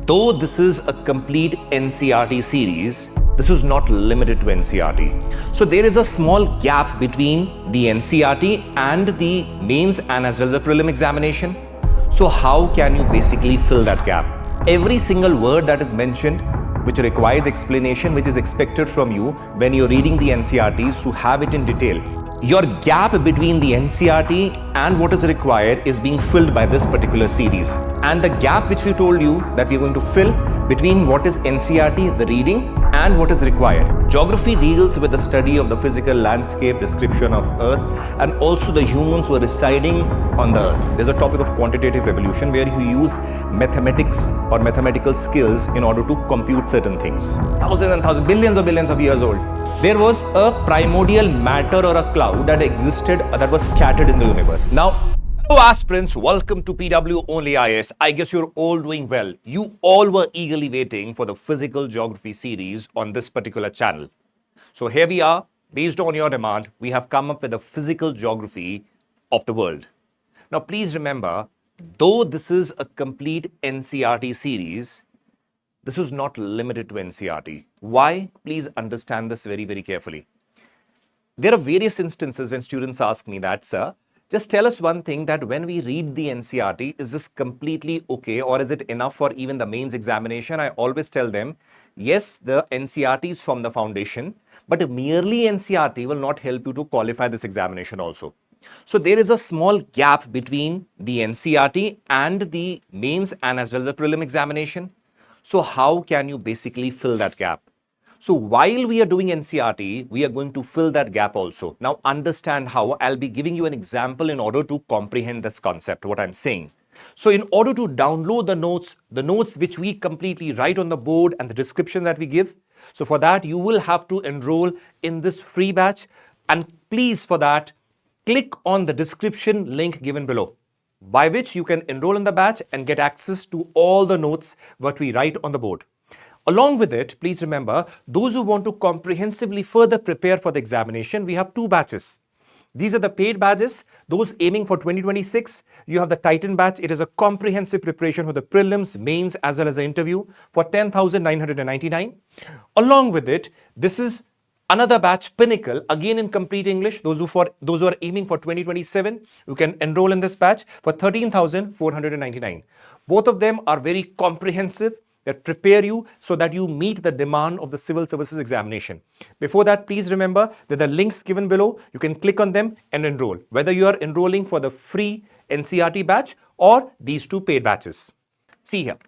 Though this is a complete NCERT series, this is not limited to NCERT. So there is a small gap between the NCERT and the mains and as well as the prelim examination. So how can you basically fill that gap? Every single word that is mentioned which requires explanation, which is expected from you when you're reading the NCERTs, to have it in detail. Your gap between the NCERT and what is required is being filled by this particular series. And the gap which we told you that we're going to fill between what is NCERT, the reading, and what is required. Geography deals with the study of the physical landscape, description of Earth, and also the humans who are residing on the Earth. There's a topic of quantitative evolution where you use mathematics or mathematical skills in order to compute certain things. Thousands and thousands, billions of years old. There was a primordial matter or a cloud that existed that was scattered in the universe. Now, hello aspirants, welcome to PW Only IS. I guess you're all doing well. You all were eagerly waiting for the Physical Geography series on this particular channel. So here we are, based on your demand, we have come up with a Physical Geography of the world. Now please remember, though this is a complete NCERT series, this is not limited to NCERT. Why? Please understand this very, very carefully. There are various instances when students ask me that, sir, just tell us one thing, that when we read the NCERT, is this completely okay or is it enough for even the mains examination? I always tell them, yes, the NCERT is from the foundation, but merely NCERT will not help you to qualify this examination also. So there is a small gap between the NCERT and the mains and as well as the prelim examination. So how can you basically fill that gap? So while we are doing NCERT, we are going to fill that gap also. Now understand how. I'll be giving you an example in order to comprehend this concept, what I'm saying. So in order to download the notes which we completely write on the board and the description that we give, so for that you will have to enroll in this free batch, and please for that click on the description link given below, by which you can enroll in the batch and get access to all the notes what we write on the board. Along with it, please remember, those who want to comprehensively further prepare for the examination, we have two batches. These are the paid batches, those aiming for 2026. You have the Titan batch. It is a comprehensive preparation for the prelims, mains, as well as the interview for 10,999. Along with it, this is another batch, Pinnacle, again in complete English. Those who are aiming for 2027, you can enroll in this batch for 13,499. Both of them are very comprehensive, that prepare you so that you meet the demand of the civil services examination. Before that, please remember that the links given below, you can click on them and enroll, whether you are enrolling for the free NCERT batch or these two paid batches. See here,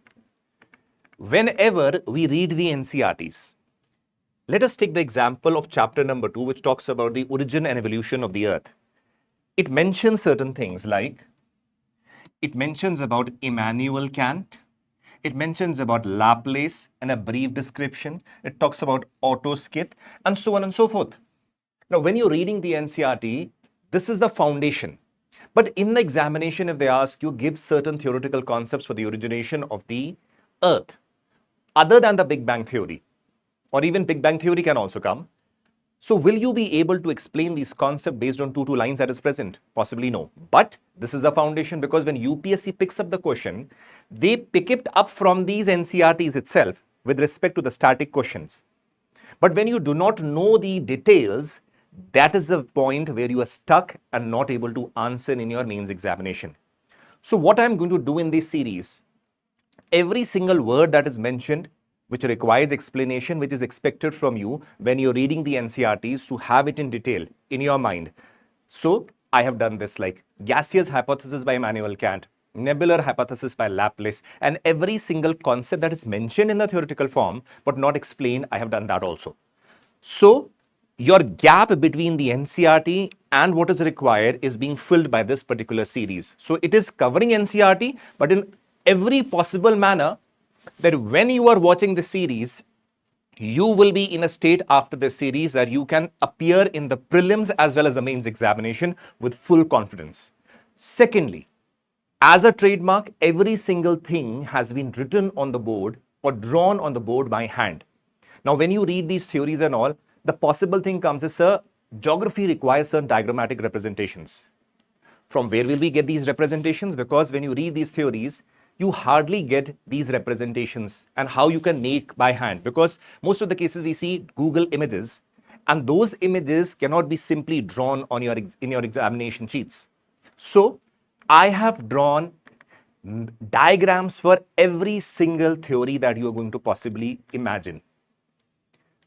whenever we read the NCERTs, let us take the example of chapter number 2, which talks about the origin and evolution of the Earth. It mentions certain things like, it mentions about Immanuel Kant, it mentions about Laplace and a brief description. It talks about Otto Schmidt and so on and so forth. Now, when you're reading the NCERT, this is the foundation. But in the examination, if they ask you, give certain theoretical concepts for the origination of the Earth, other than the Big Bang Theory, or even Big Bang Theory can also come. So will you be able to explain these concepts based on two lines that is present? Possibly no. But this is the foundation, because when UPSC picks up the question, they pick it up from these NCERTs itself with respect to the static questions. But when you do not know the details, that is the point where you are stuck and not able to answer in your mains examination. So what I'm going to do in this series, every single word that is mentioned which requires explanation, which is expected from you when you're reading the NCERTs, to have it in detail in your mind. So I have done this, like gaseous hypothesis by Immanuel Kant, nebular hypothesis by Laplace, and every single concept that is mentioned in the theoretical form but not explained, I have done that also. So your gap between the NCERT and what is required is being filled by this particular series. So it is covering NCERT, but in every possible manner, that when you are watching the series, you will be in a state after the series that you can appear in the prelims as well as the mains examination with full confidence. Secondly, as a trademark, every single thing has been written on the board or drawn on the board by hand. Now, when you read these theories and all, the possible thing comes is, sir, geography requires certain diagrammatic representations. From where will we get these representations? Because when you read these theories, you hardly get these representations and how you can make by hand, because most of the cases we see Google images, and those images cannot be simply drawn on in your examination sheets. So I have drawn diagrams for every single theory that you are going to possibly imagine,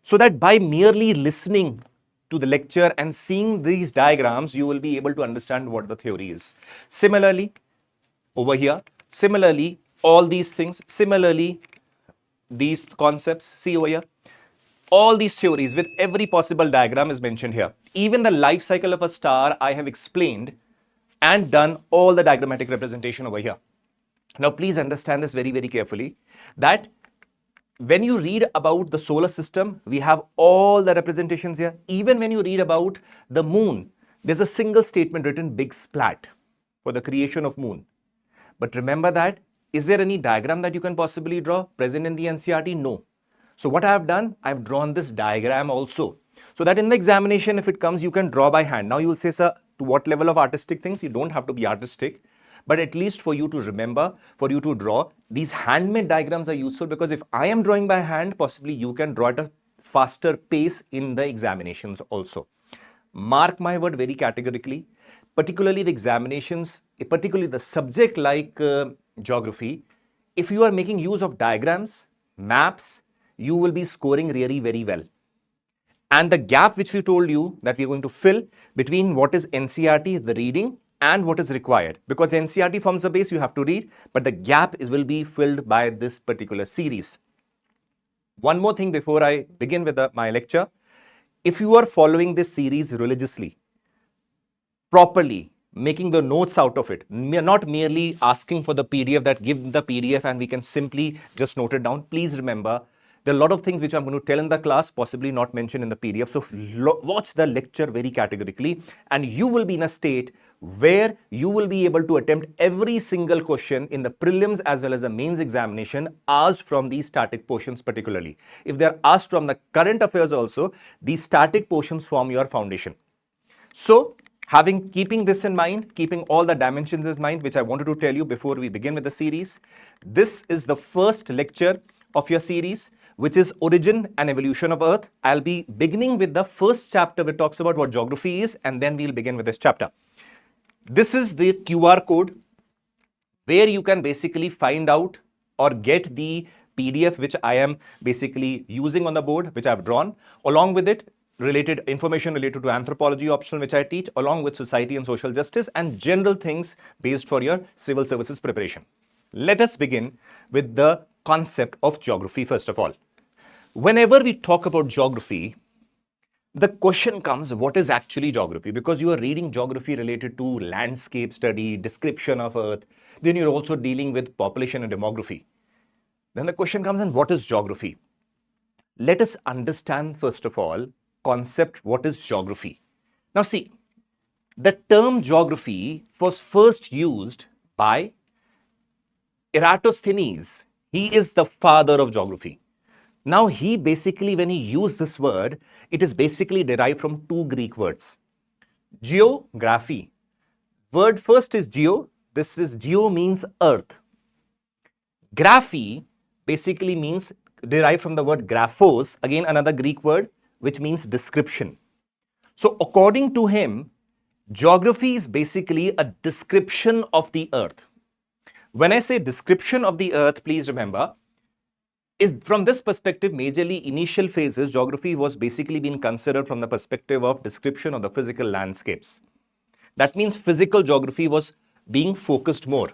so that by merely listening to the lecture and seeing these diagrams, you will be able to understand what the theory is. Similarly, over here, similarly, all these things, similarly, these concepts, see over here, all these theories with every possible diagram is mentioned here. Even the life cycle of a star, I have explained and done all the diagrammatic representation over here. Now, please understand this very, very carefully, that when you read about the solar system, we have all the representations here. Even when you read about the moon, there's a single statement written, big splat, for the creation of moon. But remember that, is there any diagram that you can possibly draw present in the NCERT? No. So what I have done, I've drawn this diagram also, so that in the examination, if it comes, you can draw by hand. Now you will say, sir, to what level of artistic things? You don't have to be artistic, but at least for you to remember, for you to draw, these handmade diagrams are useful, because if I am drawing by hand, possibly you can draw at a faster pace in the examinations also. Mark my word very categorically, particularly the examinations, particularly the subject like geography, if you are making use of diagrams, maps, you will be scoring really very well. And the gap which we told you that we are going to fill between what is NCERT, the reading, and what is required, because NCERT forms the base, you have to read, but the gap will be filled by this particular series. One more thing before I begin with my lecture. If you are following this series religiously, properly, making the notes out of it, not merely asking for the PDF, that give the PDF and we can simply just note it down. Please remember, there are a lot of things which I'm going to tell in the class, possibly not mentioned in the PDF. So watch the lecture very categorically, and you will be in a state where you will be able to attempt every single question in the prelims as well as the mains examination asked from these static portions particularly. If they are asked from the current affairs also, these static portions form your foundation. So, keeping this in mind, keeping all the dimensions in mind, which I wanted to tell you before we begin with the series, this is the first lecture of your series, which is Origin and Evolution of Earth. I'll be beginning with the first chapter which talks about what geography is, and then we'll begin with this chapter. This is the QR code where you can basically find out or get the PDF which I am basically using on the board, which I've drawn. Along with it, related information related to anthropology optional, which I teach, along with society and social justice, and general things based for your civil services preparation. Let us begin with the concept of geography first of all. Whenever we talk about geography, the question comes, what is actually geography? Because you are reading geography related to landscape study, description of Earth, then you're also dealing with population and demography. Then the question comes, and what is geography? Let us understand first of all, concept, what is geography? Now see, the term geography was first used by Eratosthenes. He is the father of geography. Now he basically, when he used this word, it is basically derived from two Greek words. Geography. Word first is geo. This is geo means earth. Graphy basically means derived from the word graphos, again another Greek word, which means description. So according to him, geography is basically a description of the earth. When I say description of the earth, please remember, from this perspective, majorly initial phases, geography was basically being considered from the perspective of description of the physical landscapes. That means physical geography was being focused more.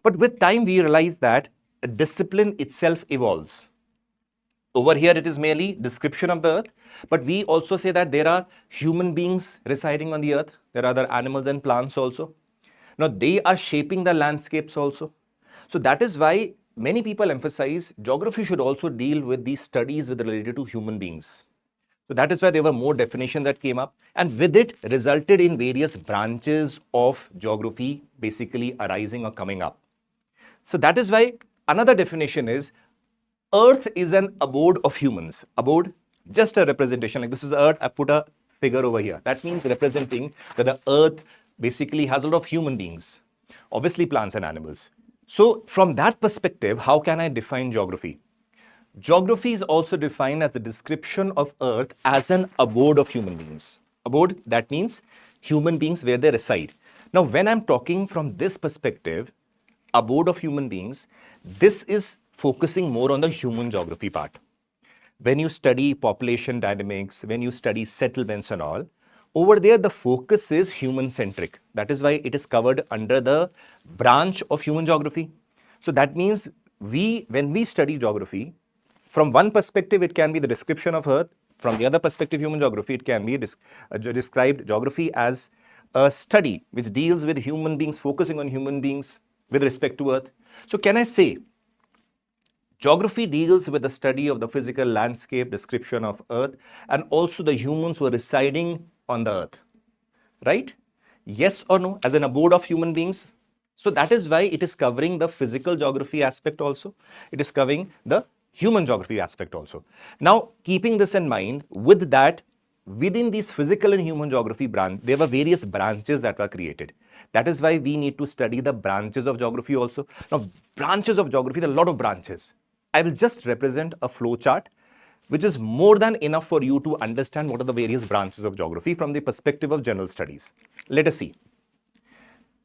But with time, we realize that a discipline itself evolves. Over here, it is merely description of the earth, but we also say that there are human beings residing on the earth. There are other animals and plants also. Now, they are shaping the landscapes also. So that is why many people emphasize geography should also deal with these studies related to human beings. So that is why there were more definitions that came up, and with it resulted in various branches of geography basically arising or coming up. So that is why another definition is Earth is an abode of humans. Abode, just a representation, like this is the earth, I put a figure over here. That means representing that the earth basically has a lot of human beings, obviously plants and animals. So from that perspective, how can I define geography? Geography is also defined as the description of Earth as an abode of human beings. Abode, that means human beings where they reside. Now, when I'm talking from this perspective, abode of human beings, this is focusing more on the human geography part. When you study population dynamics, when you study settlements and all, over there the focus is human centric. That is why it is covered under the branch of human geography. So that means when we study geography, from one perspective it can be the description of Earth, from the other perspective human geography, it can be described geography as a study which deals with human beings, focusing on human beings with respect to Earth. So can I say geography deals with the study of the physical landscape, description of Earth, and also the humans who are residing on the Earth, right? Yes or no, as an abode of human beings? So that is why it is covering the physical geography aspect also. It is covering the human geography aspect also. Now, keeping this in mind, with that, within these physical and human geography branch, there were various branches that were created. That is why we need to study the branches of geography also. Now, branches of geography, there are a lot of branches. I will just represent a flow chart, which is more than enough for you to understand what are the various branches of geography from the perspective of general studies. Let us see.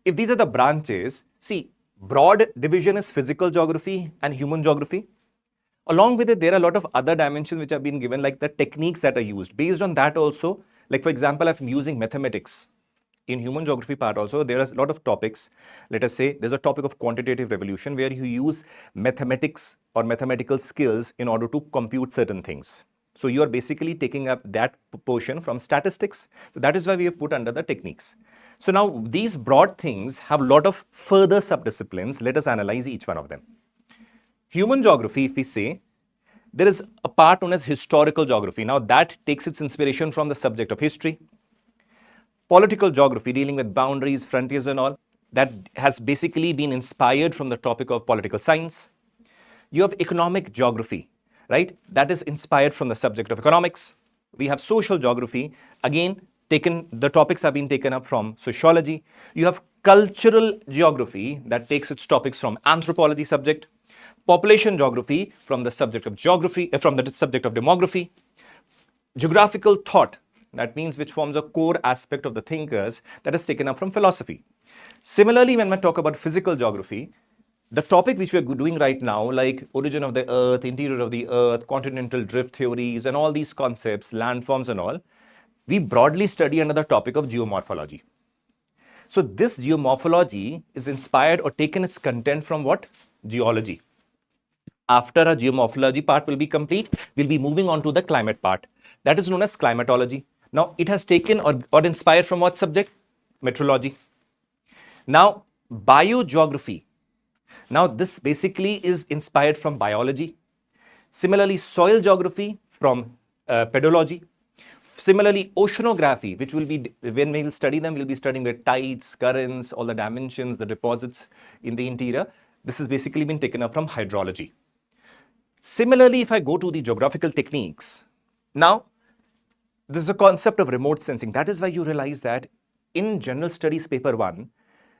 If these are the branches, see, broad division is physical geography and human geography. Along with it, there are a lot of other dimensions which have been given, like the techniques that are used. Based on that also, like for example, I'm using mathematics. In human geography part also, there are a lot of topics. Let us say there's a topic of quantitative revolution where you use mathematics or mathematical skills in order to compute certain things. So you are basically taking up that portion from statistics. So that is why we have put under the techniques. So now these broad things have a lot of further subdisciplines. Let us analyze each one of them. Human geography, if we say, there is a part known as historical geography. Now that takes its inspiration from the subject of history. Political geography, dealing with boundaries, frontiers and all, that has basically been inspired from the topic of political science. You have economic geography, right? That is inspired from the subject of economics. We have social geography, again, the topics have been taken up from sociology. You have cultural geography that takes its topics from anthropology subject. Population geography from the subject of geography, from the subject of demography. Geographical thought, that means which forms a core aspect of the thinkers, that is taken up from philosophy. Similarly, when we talk about physical geography, the topic which we are doing right now, like origin of the Earth, interior of the Earth, continental drift theories, and all these concepts, landforms and all, we broadly study under the topic of geomorphology. So this geomorphology is inspired or taken its content from what? Geology. After a geomorphology part will be complete, we'll be moving on to the climate part. That is known as climatology. Now, it has taken or inspired from what subject? Meteorology. Now, biogeography. Now, this basically is inspired from biology. Similarly, soil geography from pedology. Similarly, oceanography, which will be, when we will study them, we'll be studying the tides, currents, all the dimensions, the deposits in the interior. This has basically been taken up from hydrology. Similarly, if I go to the geographical techniques, now, this is a concept of remote sensing. That is why you realize that in General Studies Paper 1,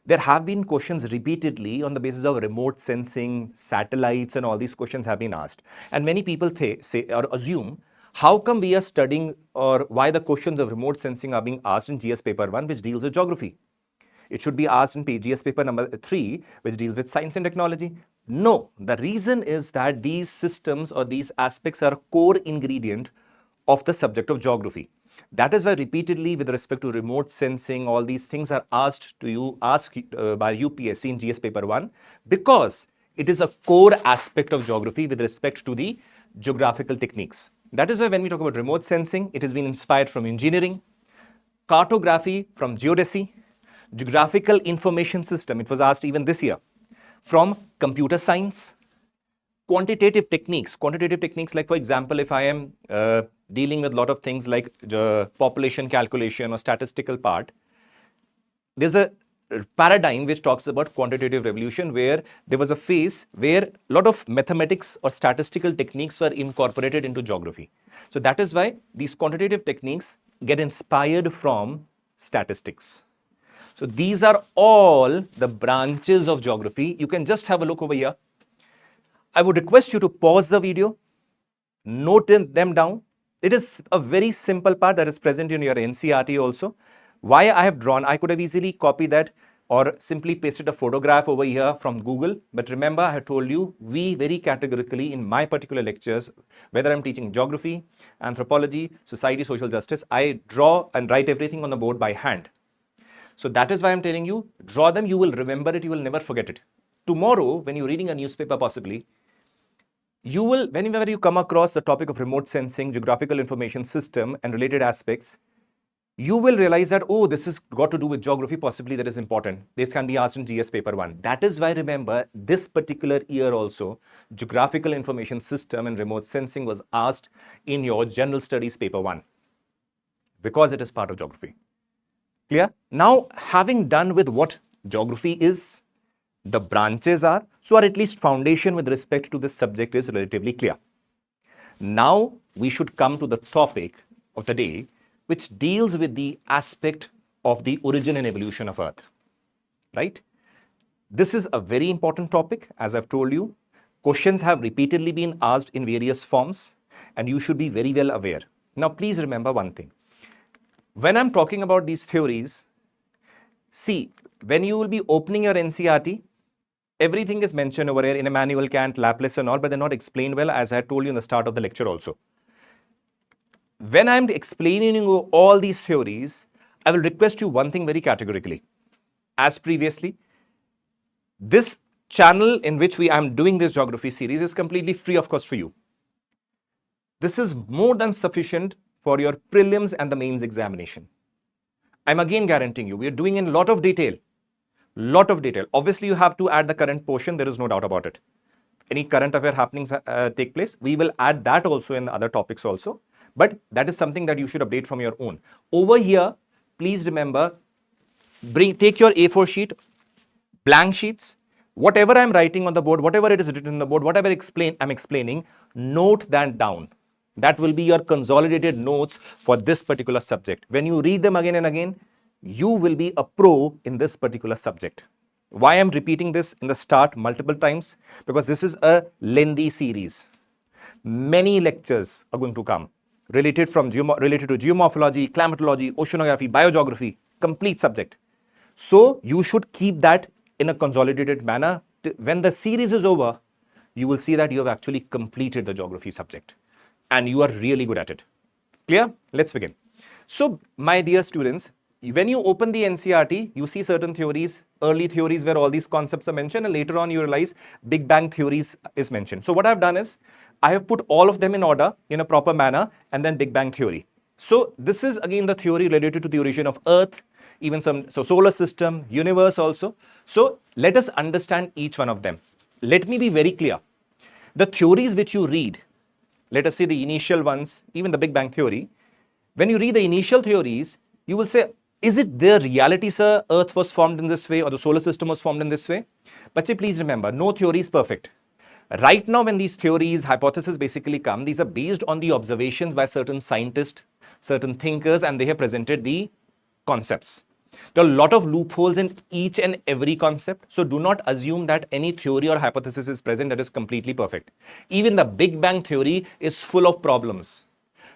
there have been questions repeatedly on the basis of remote sensing, satellites, and all these questions have been asked. And many people say or assume, how come we are studying or why the questions of remote sensing are being asked in GS Paper 1, which deals with geography? It should be asked in GS paper number 3, which deals with science and technology. No, the reason is that these systems or these aspects are a core ingredient of the subject of geography. That is why repeatedly with respect to remote sensing, all these things are asked by UPSC in GS paper 1, because it is a core aspect of geography with respect to the geographical techniques. That is why when we talk about remote sensing, it has been inspired from engineering, cartography from geodesy, geographical information system, it was asked even this year, from computer science, quantitative techniques like, for example, if I am dealing with a lot of things like population calculation or statistical part, there's a paradigm which talks about quantitative revolution, where there was a phase where a lot of mathematics or statistical techniques were incorporated into geography. So that is why these quantitative techniques get inspired from statistics. So these are all the branches of geography. You can just have a look over here. I would request you to pause the video, note them down. It is a very simple part that is present in your NCERT also. Why I have drawn, I could have easily copied that or simply pasted a photograph over here from Google. But remember, I have told you, we very categorically in my particular lectures, whether I'm teaching geography, anthropology, society, social justice, I draw and write everything on the board by hand. So that is why I'm telling you, draw them, you will remember it, you will never forget it. Tomorrow, when you're reading a newspaper possibly, you will, whenever you come across the topic of remote sensing, geographical information system and related aspects, you will realize that, oh, this has got to do with geography, possibly that is important. This can be asked in GS paper 1. That is why, remember, this particular year also, geographical information system and remote sensing was asked in your general studies paper 1 because it is part of geography. Clear? Now, having done with what geography is, the branches are, so or at least foundation with respect to this subject is relatively clear. Now, we should come to the topic of the day, which deals with the aspect of the origin and evolution of Earth, right? This is a very important topic, as I've told you. Questions have repeatedly been asked in various forms, and you should be very well aware. Now, please remember one thing. When I'm talking about these theories, see, when you will be opening your NCERT, everything is mentioned over here in Immanuel Kant, Laplace and all, but they're not explained well, as I told you in the start of the lecture also. When I'm explaining you all these theories, I will request you one thing very categorically. As previously, this channel in which I'm doing this geography series is completely free of cost for you. This is more than sufficient for your prelims and the mains examination. I'm again guaranteeing you, we are doing in a lot of detail. Obviously, you have to add the current portion. There is no doubt about it. Any current affair happenings take place, we will add that also in the other topics also. But that is something that you should update from your own. Over here, please remember, take your A4 sheet, blank sheets, whatever I'm writing on the board, whatever it is written on the board, whatever I'm explaining, note that down. That will be your consolidated notes for this particular subject. When you read them again and again, you will be a pro in this particular subject. Why I'm repeating this in the start multiple times? Because this is a lengthy series. Many lectures are going to come related to geomorphology, climatology, oceanography, biogeography, complete subject. So you should keep that in a consolidated manner. When the series is over, you will see that you have actually completed the geography subject and you are really good at it. Clear? Let's begin. So, my dear students, when you open the NCERT, you see certain theories, early theories where all these concepts are mentioned, and later on you realize Big Bang theories is mentioned. So what I've done is, I have put all of them in order in a proper manner and then Big Bang theory. So this is again the theory related to the origin of Earth, even solar system, universe also. So let us understand each one of them. Let me be very clear. The theories which you read, let us say the initial ones, even the Big Bang theory, when you read the initial theories, you will say, is it the reality, sir? Earth was formed in this way or the solar system was formed in this way? But please remember, no theory is perfect. Right now, when these theories, hypotheses basically come, these are based on the observations by certain scientists, certain thinkers, and they have presented the concepts. There are a lot of loopholes in each and every concept. So do not assume that any theory or hypothesis is present that is completely perfect. Even the Big Bang theory is full of problems.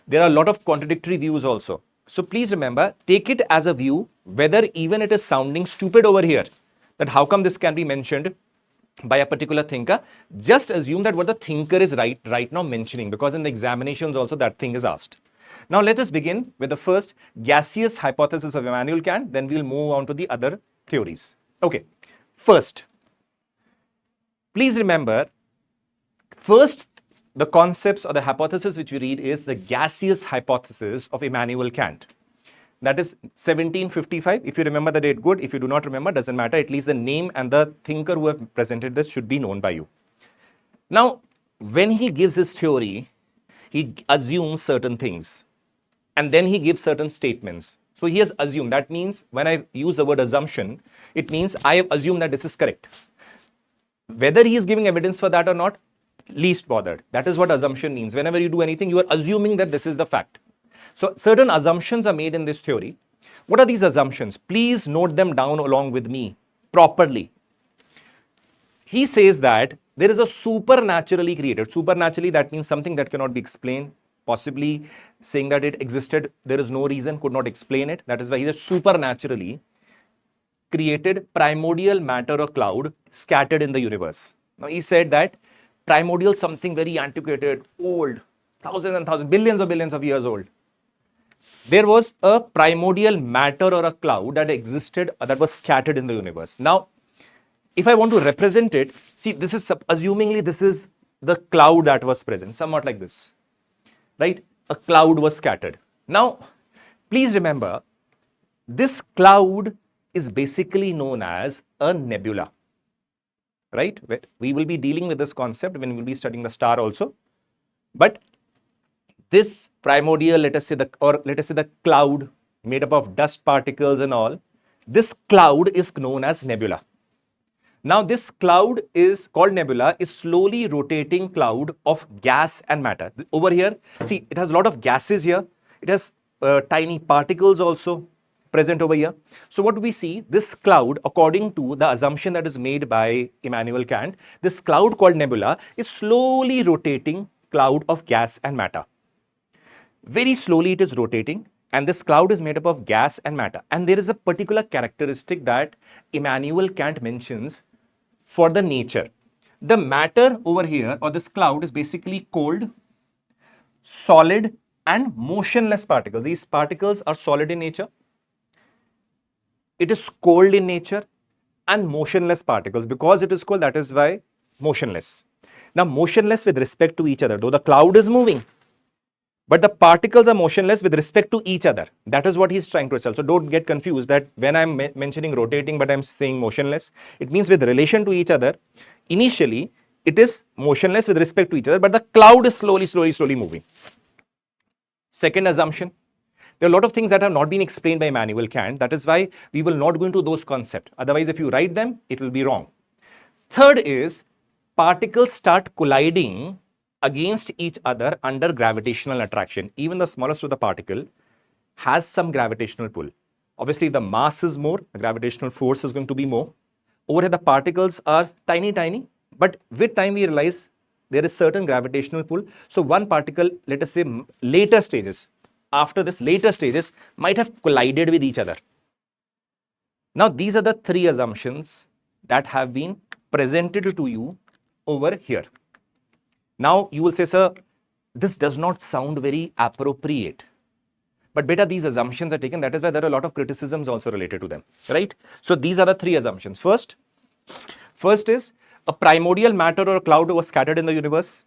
There are a lot of contradictory views also. So please remember, take it as a view, whether even it is sounding stupid over here, that how come this can be mentioned by a particular thinker, just assume that what the thinker is right now mentioning, because in the examinations also that thing is asked. Now let us begin with the first gaseous hypothesis of Immanuel Kant, then we'll move on to the other theories. Okay, first, please remember, first the concepts or the hypothesis which we read is the gaseous hypothesis of Immanuel Kant. That is 1755. If you remember the date, good. If you do not remember, doesn't matter. At least the name and the thinker who have presented this should be known by you. Now, when he gives his theory, he assumes certain things and then he gives certain statements. So he has assumed. That means when I use the word assumption, it means I have assumed that this is correct. Whether he is giving evidence for that or not, least bothered. That is what assumption means. Whenever you do anything, you are assuming that this is the fact. So certain assumptions are made in this theory. What are these assumptions? Please note them down along with me properly. He says that there is a supernaturally created. Supernaturally, that means something that cannot be explained. Possibly saying that it existed, there is no reason, could not explain it. That is why he said supernaturally created primordial matter or cloud scattered in the universe. Now he said that primordial, something very antiquated, old, thousands and thousands, billions of years old. There was a primordial matter or a cloud that existed, that was scattered in the universe. Now, if I want to represent it, see, this is assumingly this is the cloud that was present, somewhat like this, right? A cloud was scattered. Now, please remember, this cloud is basically known as a nebula, right? We will be dealing with this concept when we will be studying the star also. But this primordial, let us say the cloud made up of dust particles and all, this cloud is known as nebula. Now, this cloud is called nebula, is slowly rotating cloud of gas and matter. Over here, see, it has a lot of gases here. It has tiny particles also present over here. So what do we see? This cloud, according to the assumption that is made by Immanuel Kant, this cloud called nebula is slowly rotating cloud of gas and matter. Very slowly it is rotating, and this cloud is made up of gas and matter. And there is a particular characteristic that Immanuel Kant mentions for the nature. The matter over here, or this cloud, is basically cold, solid, and motionless particles. These particles are solid in nature. It is cold in nature and motionless particles. Because it is cold, that is why motionless. Now, motionless with respect to each other, though the cloud is moving, but the particles are motionless with respect to each other. That is what he is trying to tell. So don't get confused that when I'm mentioning rotating, but I'm saying motionless, it means with relation to each other. Initially, it is motionless with respect to each other, but the cloud is slowly moving. Second assumption, there are a lot of things that have not been explained by Immanuel Kant. That is why we will not go into those concepts. Otherwise, if you write them, it will be wrong. Third is particles start colliding against each other under gravitational attraction. Even the smallest of the particle has some gravitational pull. Obviously, the mass is more, the gravitational force is going to be more. Over here, the particles are tiny, but with time we realize there is certain gravitational pull. So one particle, let us say later stages, after this later stages, might have collided with each other. Now, these are the three assumptions that have been presented to you over here. Now, you will say, sir, this does not sound very appropriate. But beta, these assumptions are taken. That is why there are a lot of criticisms also related to them, right? So, these are the three assumptions. First is a primordial matter or a cloud was scattered in the universe.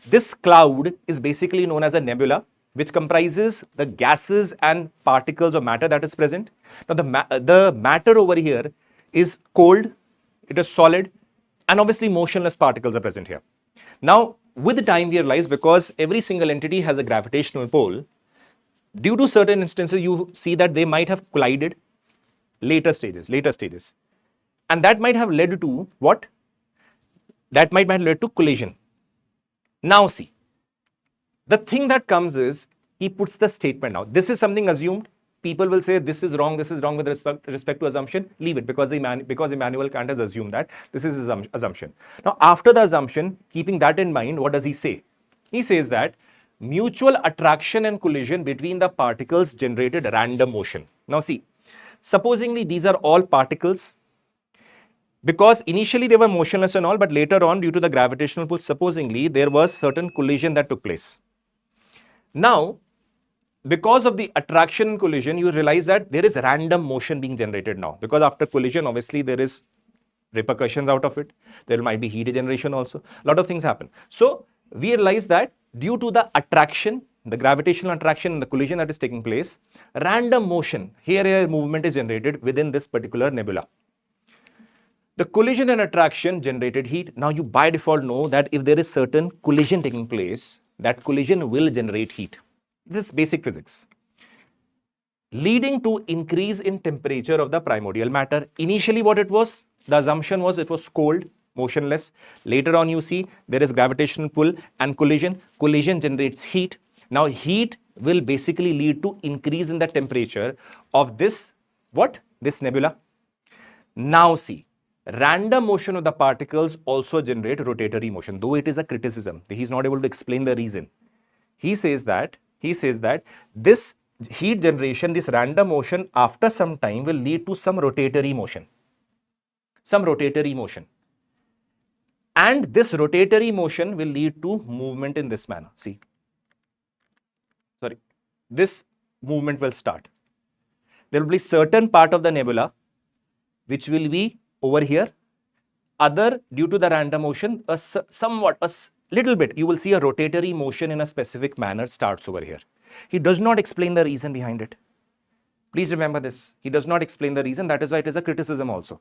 This cloud is basically known as a nebula, which comprises the gases and particles of matter that is present. Now, the matter over here is cold, it is solid, and obviously motionless particles are present here. Now, with the time we realize, because every single entity has a gravitational pull, due to certain instances, you see that they might have collided later stages. And that might have led to what? That might have led to collision. Now see, the thing that comes is, he puts the statement now. This is something assumed. People will say this is wrong with respect to assumption. Leave it, because Immanuel Kant has assumed that this is assumption. Now, after the assumption, keeping that in mind, what does he say? He says that mutual attraction and collision between the particles generated random motion. Now see, supposingly these are all particles, because initially they were motionless and all, but later on, due to the gravitational pull, supposingly there was certain collision that took place. Now, because of the attraction and collision, you realize that there is random motion being generated now. Because after collision, obviously there is repercussions out of it. There might be heat generation also. A lot of things happen. So we realize that due to the attraction, the gravitational attraction and the collision that is taking place, random motion, here movement is generated within this particular nebula. The collision and attraction generated heat. Now you by default know that if there is certain collision taking place, that collision will generate heat. This is basic physics. Leading to increase in temperature of the primordial matter. Initially what it was, the assumption was it was cold, motionless. Later on you see there is gravitational pull and collision. Collision generates heat. Now heat will basically lead to increase in the temperature of this, what? This nebula. Now see, random motion of the particles also generate rotatory motion, though it is a criticism. He's not able to explain the reason. He says that this heat generation, this random motion after some time will lead to some rotatory motion. And this rotatory motion will lead to movement in this manner. See, this movement will start. There will be certain part of the nebula which will be over here. Other, due to the random motion, a little bit, you will see a rotatory motion in a specific manner starts over here. He does not explain the reason behind it. Please remember this. He does not explain the reason. That is why it is a criticism also.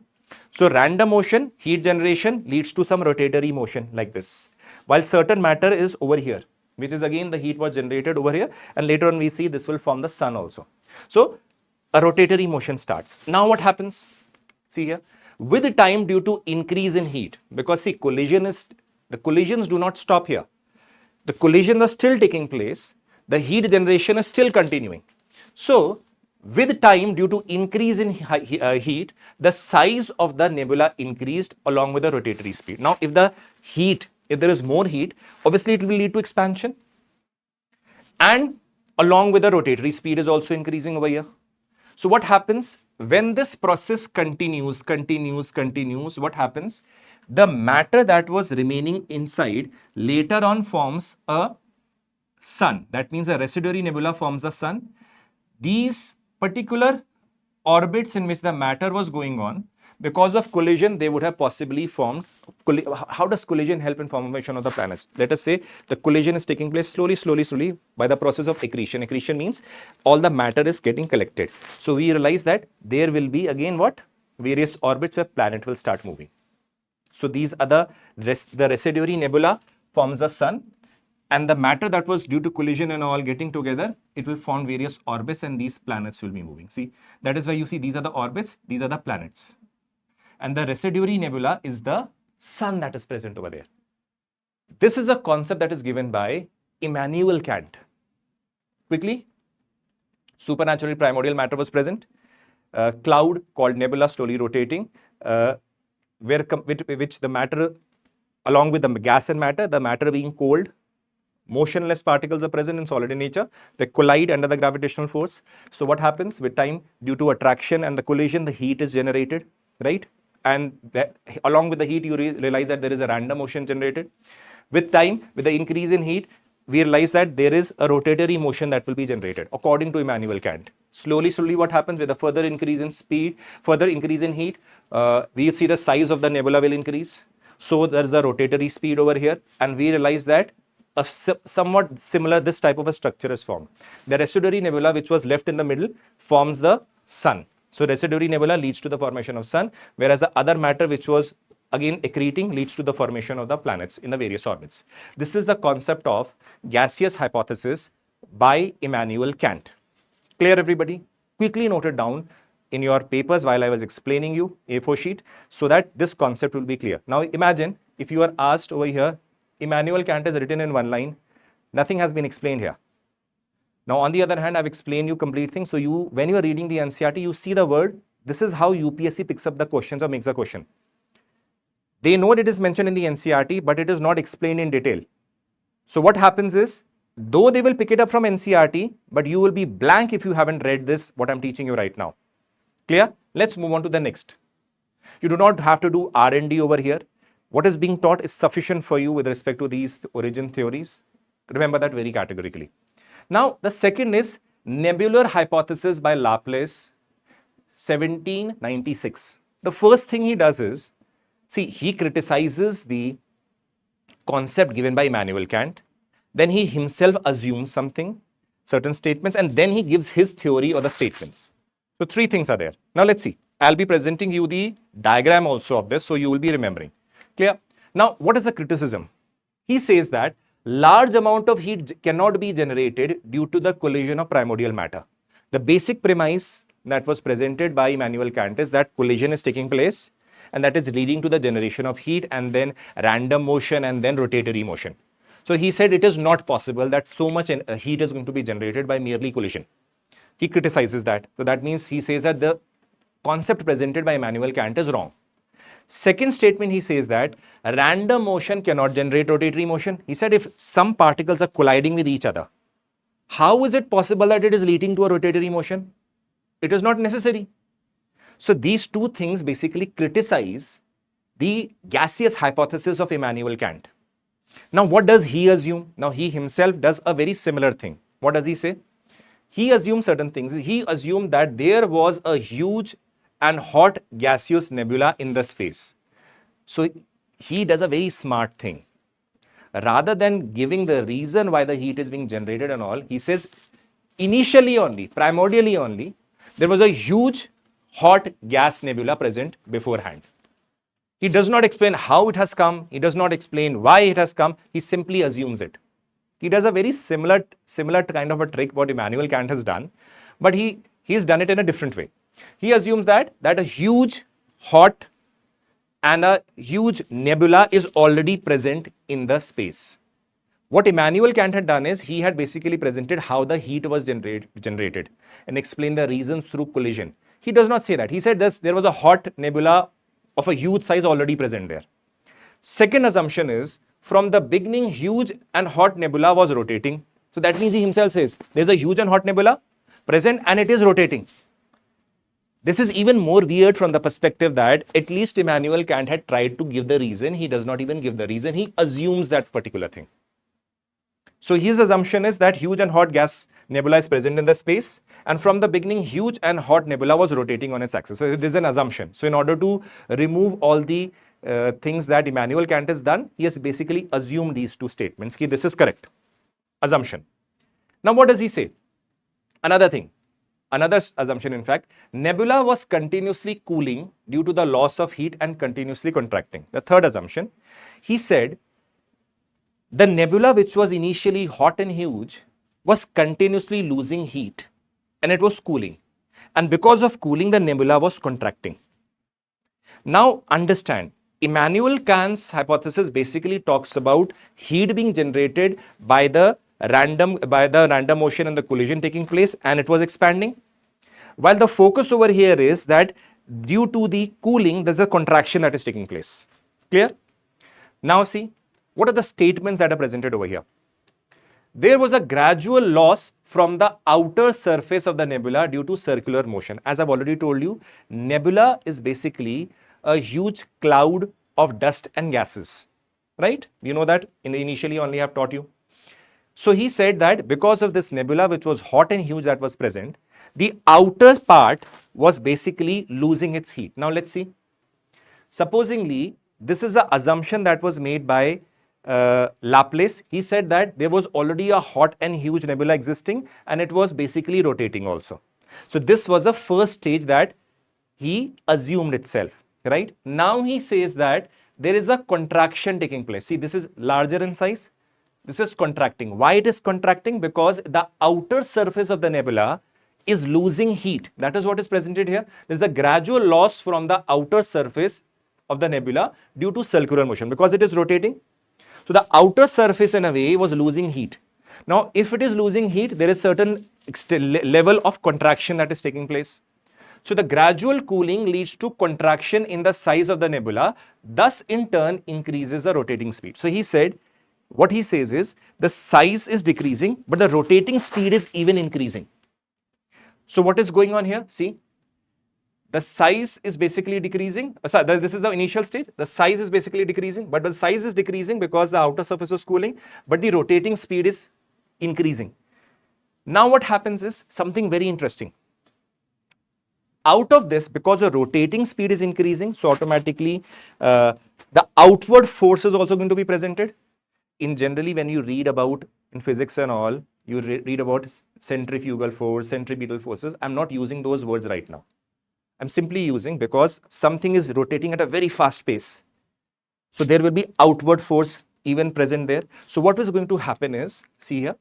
So random motion, heat generation leads to some rotatory motion like this. While certain matter is over here, which is again the heat was generated over here, and later on we see this will form the sun also. So a rotatory motion starts. Now what happens? See here, with the time due to increase in heat, because see, the collisions do not stop here. The collisions are still taking place. The heat generation is still continuing. So with time due to increase in heat, the size of the nebula increased along with the rotatory speed. Now if there is more heat, obviously it will lead to expansion, and along with the rotatory speed is also increasing over here. So what happens when this process continues, what happens? The matter that was remaining inside later on forms a sun. That means a residuary nebula forms a sun. These particular orbits in which the matter was going on, because of collision, they would have possibly formed. How does collision help in formation of the planets? Let us say the collision is taking place slowly by the process of accretion. Accretion means all the matter is getting collected. So we realize that there will be again what? Various orbits where planet will start moving. So these are the residuary nebula forms a sun, and the matter that was due to collision and all getting together, it will form various orbits, and these planets will be moving. See, that is why you see these are the orbits, these are the planets. And the residuary nebula is the sun that is present over there. This is a concept that is given by Immanuel Kant. Quickly, supernatural primordial matter was present. Cloud called nebula slowly rotating, which the matter, along with the gas and matter, the matter being cold, motionless particles are present in solid in nature. They collide under the gravitational force. So what happens with time, due to attraction and the collision, the heat is generated, right? And along with the heat, you realize that there is a random motion generated. With time, with the increase in heat, we realize that there is a rotatory motion that will be generated, according to Immanuel Kant. Slowly, with what happens with a further increase in speed, further increase in heat, we see the size of the nebula will increase. So there is a rotatory speed over here, and we realize that a somewhat similar, this type of a structure is formed. The residuary nebula, which was left in the middle, forms the sun. So residuary nebula leads to the formation of sun, whereas the other matter, which was again accreting, leads to the formation of the planets in the various orbits. This is the concept of gaseous hypothesis by Immanuel Kant. Clear, everybody? Quickly note it down in your papers while I was explaining you, A4 sheet, so that this concept will be clear. Now imagine if you are asked over here, Immanuel Kant is written in one line, nothing has been explained here. Now on the other hand, I've explained you complete things. So when you are reading the NCERT, you see the word, this is how UPSC picks up the questions or makes a question. They know it is mentioned in the NCERT, but it is not explained in detail. So what happens is, though they will pick it up from NCERT, but you will be blank if you haven't read this, what I'm teaching you right now. Clear? Let's move on to the next. You do not have to do R&D over here. What is being taught is sufficient for you with respect to these origin theories. Remember that very categorically. Now, the second is nebular hypothesis by Laplace, 1796. The first thing he does is, see, he criticizes the concept given by Immanuel Kant. Then he himself assumes something, certain statements, and then he gives his theory or the statements. So three things are there. Now let's see. I'll be presenting you the diagram also of this, so you will be remembering. Clear? Now, what is the criticism? He says that large amount of heat cannot be generated due to the collision of primordial matter. The basic premise that was presented by Immanuel Kant is that collision is taking place, and that is leading to the generation of heat, and then random motion, and then rotatory motion. So he said it is not possible that so much heat is going to be generated by merely collision. He criticizes that. So that means he says that the concept presented by Immanuel Kant is wrong. Second statement, he says that random motion cannot generate rotatory motion. He said if some particles are colliding with each other, how is it possible that it is leading to a rotatory motion? It is not necessary. So these two things basically criticize the gaseous hypothesis of Immanuel Kant. Now, what does he assume? Now, he himself does a very similar thing. What does he say? He assumes certain things. He assumed that there was a huge and hot gaseous nebula in the space. So he does a very smart thing. Rather than giving the reason why the heat is being generated and all, he says initially only, primordially only, there was a huge hot gas nebula present beforehand. He does not explain how it has come. He does not explain why it has come. He simply assumes it. He does a very similar kind of a trick what Immanuel Kant has done, but he's done it in a different way. He assumes that a huge hot and a huge nebula is already present in the space. What Immanuel Kant had done is he had basically presented how the heat was generated and explained the reasons through collision. He does not say that. He said there was a hot nebula of a huge size already present there. Second assumption is from the beginning, huge and hot nebula was rotating. So that means he himself says there's a huge and hot nebula present and it is rotating. This is even more weird from the perspective that at least Immanuel Kant had tried to give the reason. He does not even give the reason. He assumes that particular thing. So his assumption is that huge and hot gas nebula is present in the space, and from the beginning, huge and hot nebula was rotating on its axis. So this is an assumption. So in order to remove all the things that Immanuel Kant has done, he has basically assumed these two statements. This is correct. Assumption. Now what does he say? Another thing. Another assumption, in fact, nebula was continuously cooling due to the loss of heat and continuously contracting. The third assumption, he said the nebula which was initially hot and huge was continuously losing heat and it was cooling. And because of cooling, the nebula was contracting. Now understand, Immanuel Kant's hypothesis basically talks about heat being generated by the random motion and the collision taking place, and it was expanding. While the focus over here is that due to the cooling, there's a contraction that is taking place. Clear? Now see, what are the statements that are presented over here? There was a gradual loss from the outer surface of the nebula due to circular motion. As I've already told you, nebula is basically a huge cloud of dust and gases, right? You know that initially only I've taught you. So he said that because of this nebula which was hot and huge that was present, the outer part was basically losing its heat. Now let's see. Supposingly, this is the assumption that was made by Laplace. He said that there was already a hot and huge nebula existing and it was basically rotating also. So this was the first stage that he assumed itself, right? Now he says that there is a contraction taking place. See, this is larger in size. This is contracting. Why it is contracting? Because the outer surface of the nebula is losing heat. That is what is presented here. There is a gradual loss from the outer surface of the nebula due to circular motion because it is rotating. So the outer surface in a way was losing heat. Now, if it is losing heat, there is certain level of contraction that is taking place. So the gradual cooling leads to contraction in the size of the nebula, thus in turn increases the rotating speed. So he said, what he says is the size is decreasing, but the rotating speed is even increasing. So what is going on here? See, the size is basically decreasing. Sorry, this is the initial stage. The size is basically decreasing, but the size is decreasing because the outer surface is cooling, but the rotating speed is increasing. Now what happens is something very interesting. Out of this, because the rotating speed is increasing, so automatically the outward force is also going to be presented. In generally, when you read about in physics and all, you read about centrifugal force, centripetal forces. I'm not using those words right now. I'm simply using because something is rotating at a very fast pace. So there will be outward force even present there. So what is going to happen is, see here,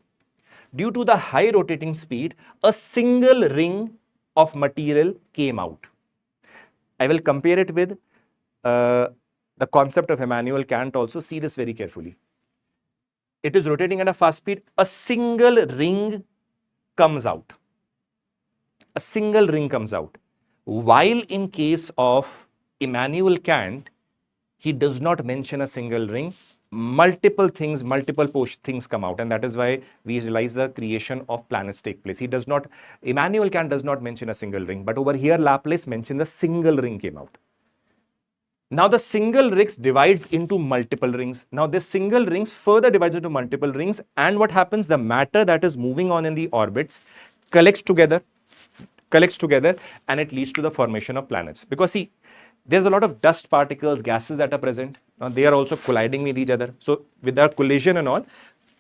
due to the high rotating speed, a single ring of material came out. I will compare it with the concept of Immanuel Kant also. See this very carefully. it is rotating at a fast speed, a single ring comes out. A single ring comes out. While in case of Immanuel Kant, he does not mention a single ring. Multiple things, things come out, and that is why we realize the creation of planets take place. He does not, Immanuel Kant does not mention a single ring, but over here Laplace mentions a single ring came out. Now the single rings divides into multiple rings. Now this single rings further divides into multiple rings, and what happens? The matter that is moving on in the orbits collects together, and it leads to the formation of planets. Because see, there's a lot of dust particles, gases that are present. Now they are also colliding with each other. So with that collision and all,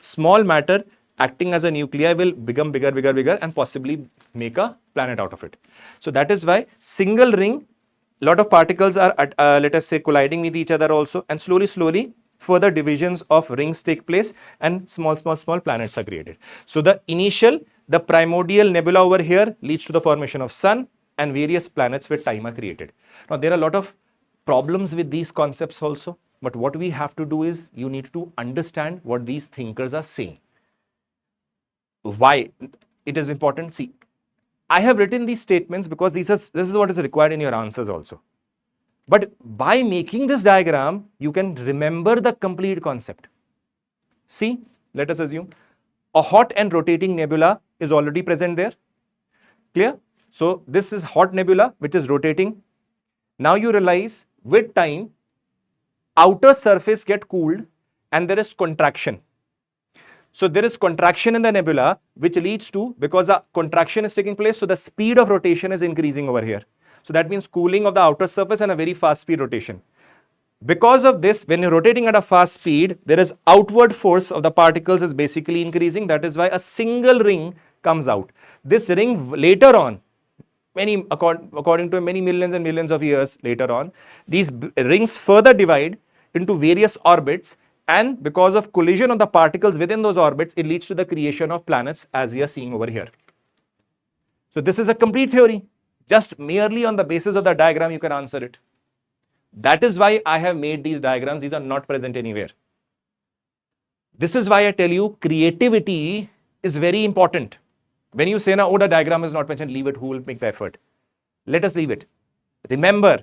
small matter acting as a nuclei will become bigger, and possibly make a planet out of it. So that is why single ring, lot of particles are let us say colliding with each other also, and slowly further divisions of rings take place, and small planets are created. So the primordial nebula over here leads to the formation of sun, and various planets with time are created. Now there are a lot of problems with these concepts also, but what we have to do is you need to understand what these thinkers are saying. Why it is important? See, I have written these statements because this is what is required in your answers also. But by making this diagram, you can remember the complete concept. See, let us assume a hot and rotating nebula is already present there. Clear? So this is hot nebula which is rotating. Now you realize with time, outer surface get cooled and there is contraction. So there is contraction in the nebula which leads to, because the contraction is taking place, so the speed of rotation is increasing over here. So that means cooling of the outer surface and a very fast speed rotation. Because of this, when you're rotating at a fast speed, there is outward force of the particles is basically increasing. That is why a single ring comes out. This ring later on, according to many millions and millions of years later on, these rings further divide into various orbits, and because of collision of the particles within those orbits, it leads to the creation of planets as we are seeing over here. So this is a complete theory. Just merely on the basis of the diagram, you can answer it. That is why I have made these diagrams. These are not present anywhere. This is why I tell you creativity is very important. When you say, oh, the diagram is not mentioned, leave it. Who will make the effort? Let us leave it. Remember,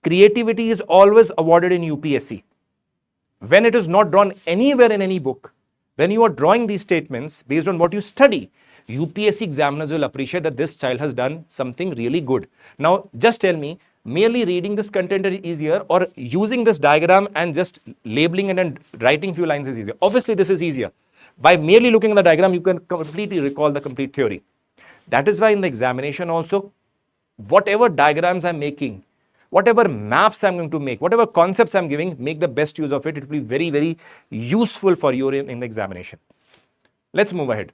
creativity is always awarded in UPSC. When it is not drawn anywhere in any book, when you are drawing these statements based on what you study, UPSC examiners will appreciate that this child has done something really good. Now, just tell me, merely reading this content is easier, or using this diagram and just labeling it and writing few lines is easier? Obviously, this is easier. By merely looking at the diagram, you can completely recall the complete theory. That is why in the examination also, whatever diagrams I'm making, whatever maps I'm going to make, whatever concepts I'm giving, make the best use of it. It will be very, very useful for you in the examination. Let's move ahead.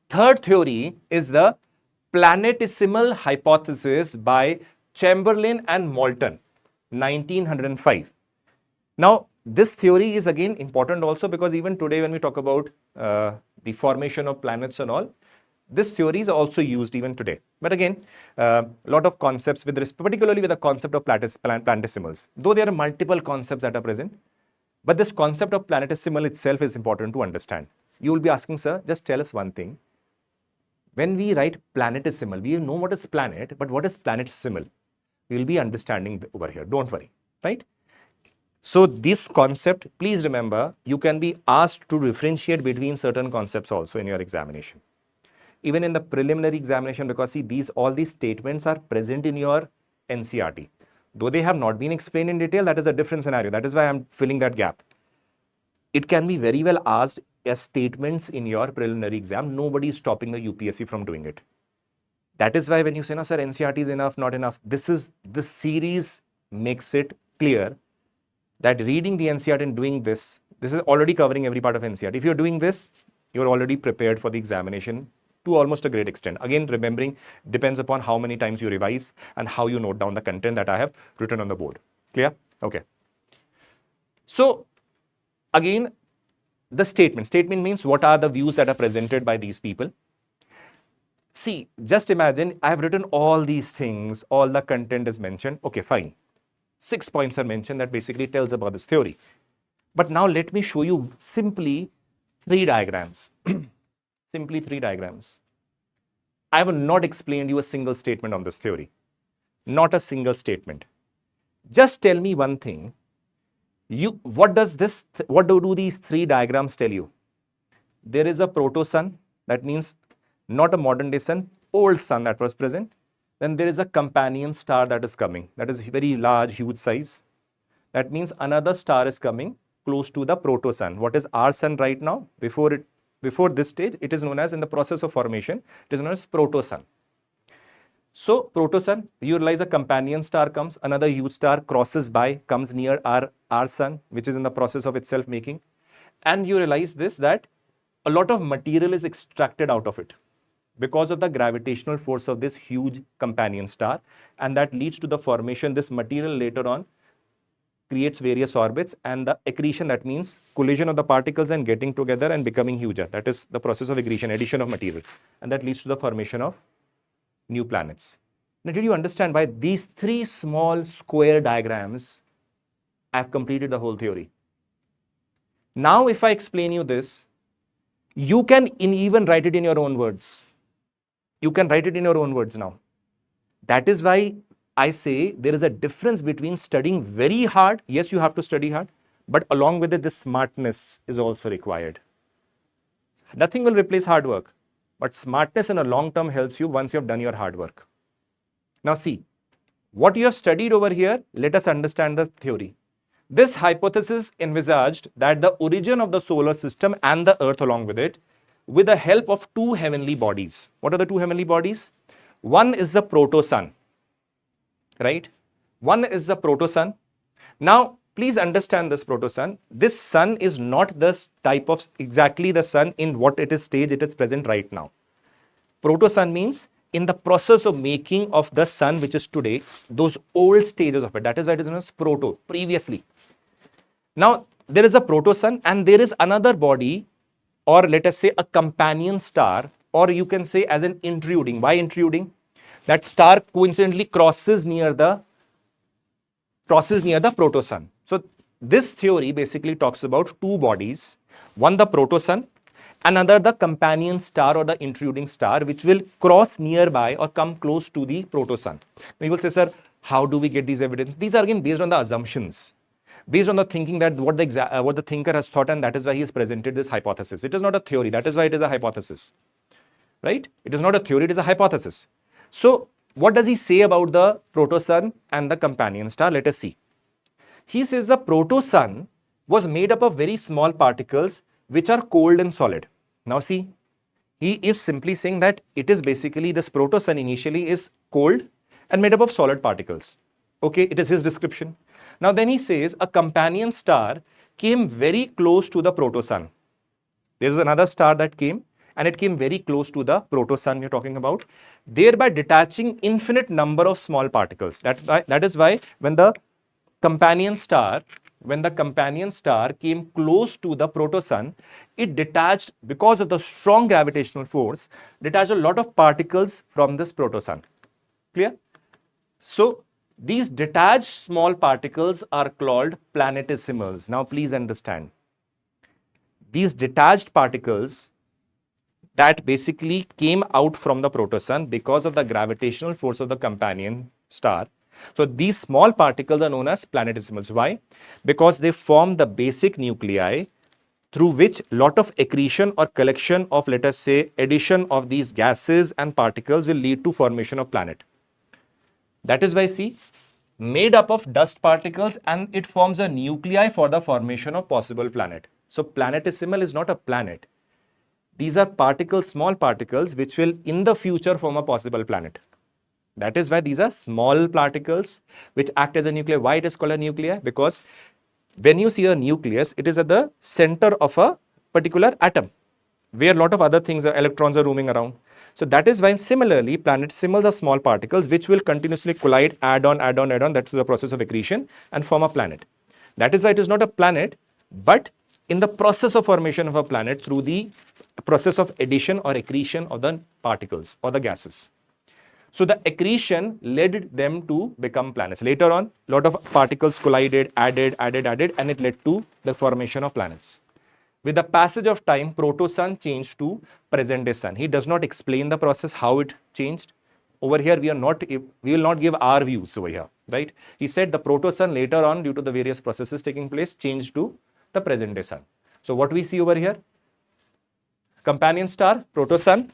Third theory is the planetisimal hypothesis by Chamberlain and Moulton, 1905. Now, this theory is again important also because even today when we talk about the formation of planets and all, this theory is also used even today. But again, a lot of concepts with respect, particularly with the concept of planetesimals, though there are multiple concepts that are present, but this concept of planetesimal itself is important to understand. You will be asking, sir, just tell us one thing. When we write planetesimal, we know what is planet, but what is planetesimal? We will be understanding over here. Don't worry, right? So this concept, please remember, you can be asked to differentiate between certain concepts also in your examination. Even in the preliminary examination, because see, all these statements are present in your NCERT. Though they have not been explained in detail, that is a different scenario. That is why I'm filling that gap. It can be very well asked as statements in your preliminary exam. Nobody is stopping the UPSC from doing it. That is why when you say, no, sir, NCERT is enough, not enough, this series makes it clear that reading the NCERT and doing this is already covering every part of NCERT. If you're doing this, you're already prepared for the examination to almost a great extent. Again, remembering, depends upon how many times you revise and how you note down the content that I have written on the board. Clear? Okay. So, again, the statement means what are the views that are presented by these people. See, just imagine I have written all these things, all the content is mentioned. Okay, fine. 6 points are mentioned that basically tells about this theory. But now let me show you simply 3 diagrams. Simply 3 diagrams. I have not explained you a single statement on this theory. Not a single statement. Just tell me one thing. What do these 3 diagrams tell you? There is a proto-sun, that means not a modern day sun, old sun that was present. Then there is a companion star that is coming, that is very large, huge size. That means another star is coming close to the proto-sun. What is our sun right now? Before this stage, it is known as, in the process of formation, it is known as proto-sun. So proto-sun, you realize a companion star comes, another huge star crosses by, comes near our sun, which is in the process of itself making. And you realize this, that a lot of material is extracted out of it because of the gravitational force of this huge companion star, and that leads to the formation. This material later on creates various orbits, and the accretion, that means collision of the particles and getting together and becoming huger. That is the process of accretion, addition of material, and that leads to the formation of new planets. Now, did you understand why these 3 small square diagrams have completed the whole theory? Now, if I explain you this, you can even write it in your own words. You can write it in your own words now. That is why I say there is a difference between studying very hard. Yes, you have to study hard, but along with it, this smartness is also required. Nothing will replace hard work, but smartness in a long term helps you once you have done your hard work. Now see, what you have studied over here, let us understand the theory. This hypothesis envisaged that the origin of the solar system and the earth along with it, with the help of 2 heavenly bodies. What are the 2 heavenly bodies? One is the proto-sun, right? One is the proto-sun. Now, please understand this proto-sun. This sun is not this type of exactly the sun in what it is stage it is present right now. Proto-sun means in the process of making of the sun, which is today, those old stages of it. That is why it is known as proto, previously. Now, there is a proto-sun and there is another body, or let us say a companion star, or you can say as an intruding. Why intruding? That star coincidentally crosses near the proto-sun. So this theory basically talks about 2 bodies, one the proto-sun, another the companion star or the intruding star, which will cross nearby or come close to the proto-sun. We will say, sir, how do we get these evidence? These are again based on the assumptions, based on the thinking that what the thinker has thought, and that is why he has presented this hypothesis. It is not a theory. That is why it is a hypothesis, right? It is not a theory. It is a hypothesis. So what does he say about the proto-sun and the companion star? Let us see. He says the proto-sun was made up of very small particles which are cold and solid. Now see, he is simply saying that it is basically this proto-sun initially is cold and made up of solid particles. Okay, it is his description. Now then he says a companion star came very close to the proto-sun. There is another star that came, and it came very close to the proto-sun we are talking about, thereby detaching infinite number of small particles. That is why when the companion star came close to the proto-sun, it detached, because of the strong gravitational force, detached a lot of particles from this proto-sun. Clear? So these detached small particles are called planetesimals. Now please understand, these detached particles that basically came out from the proto-sun because of the gravitational force of the companion star. So these small particles are known as planetesimals. Why? Because they form the basic nuclei through which lot of accretion or collection of, let us say, addition of these gases and particles will lead to formation of planet. That is why, see, made up of dust particles, and it forms a nuclei for the formation of possible planet. So planetesimal is not a planet. These are particles, small particles, which will in the future form a possible planet. That is why these are small particles which act as a nuclei. Why it is called a nuclei? Because when you see a nucleus, it is at the center of a particular atom where a lot of other things, electrons are roaming around. So that is why similarly planetesimals are small particles which will continuously collide, add on. That's the process of accretion and form a planet. That is why it is not a planet, but in the process of formation of a planet through the process of addition or accretion of the particles or the gases. So the accretion led them to become planets. Later on, a lot of particles collided, added, and it led to the formation of planets. With the passage of time, proto-sun changed to present-day sun. He does not explain the process, how it changed. Over here, we will not give our views over here, right? He said the proto-sun later on, due to the various processes taking place, changed to the present-day sun. So what we see over here, companion star, proto-sun.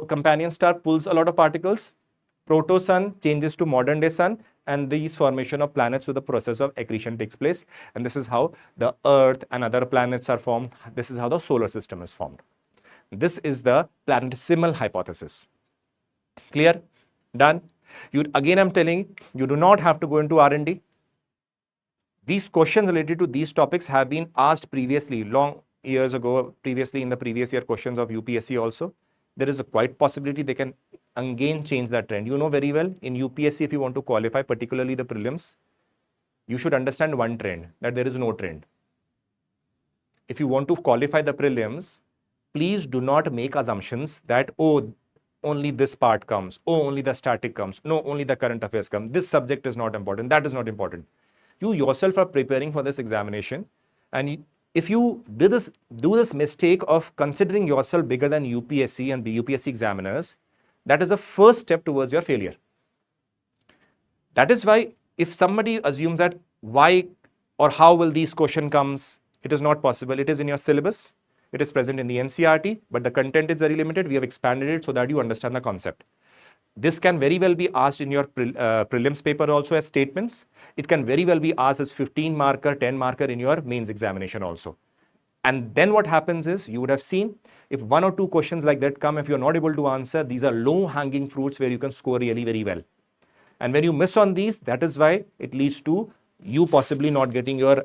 Companion star pulls a lot of particles. Proto-sun changes to modern-day sun, and these formation of planets through the process of accretion takes place. And this is how the Earth and other planets are formed. This is how the solar system is formed. This is the planetisimal hypothesis. Clear? Done? Again, I'm telling you do not have to go into R&D. These questions related to these topics have been asked previously, long years ago, previously in the previous year questions of UPSC also. There is a quite possibility they can again change that trend. You know very well, in UPSC, if you want to qualify, particularly the prelims, you should understand one trend, that there is no trend. If you want to qualify the prelims, please do not make assumptions that, oh, only this part comes, oh, only the static comes, no, only the current affairs come, this subject is not important, that is not important. You yourself are preparing for this examination, and if you do this mistake of considering yourself bigger than UPSC and UPSC examiners, that is the first step towards your failure. That is why if somebody assumes that why or how will these question comes, it is not possible. It is in your syllabus. It is present in the NCERT, but the content is very limited. We have expanded it so that you understand the concept. This can very well be asked in your prelims paper also as statements. It can very well be asked as 15 marker, 10 marker in your mains examination also. And then what happens is, you would have seen, if one or two questions like that come, if you're not able to answer, these are low hanging fruits where you can score really very well. And when you miss on these, that is why it leads to you possibly not getting your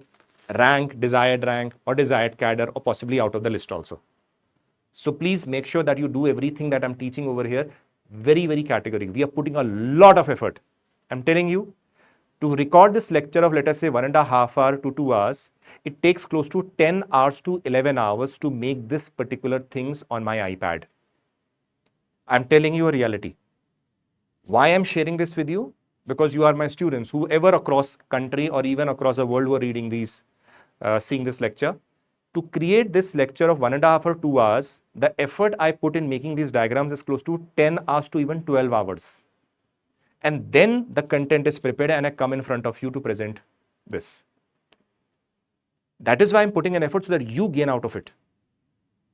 desired rank or desired cadre, or possibly out of the list also. So please make sure that you do everything that I'm teaching over here very, very categorically. We are putting a lot of effort. I'm telling you, to record this lecture of, let us say, 1.5 hours to 2 hours, it takes close to 10 hours to 11 hours to make this particular things on my iPad. I'm telling you a reality. Why I'm sharing this with you? Because you are my students, whoever across country or even across the world who are reading these, seeing this lecture. To create this lecture of 1.5 or 2 hours, the effort I put in making these diagrams is close to 10 hours to even 12 hours. And then the content is prepared and I come in front of you to present this. That is why I'm putting an effort so that you gain out of it.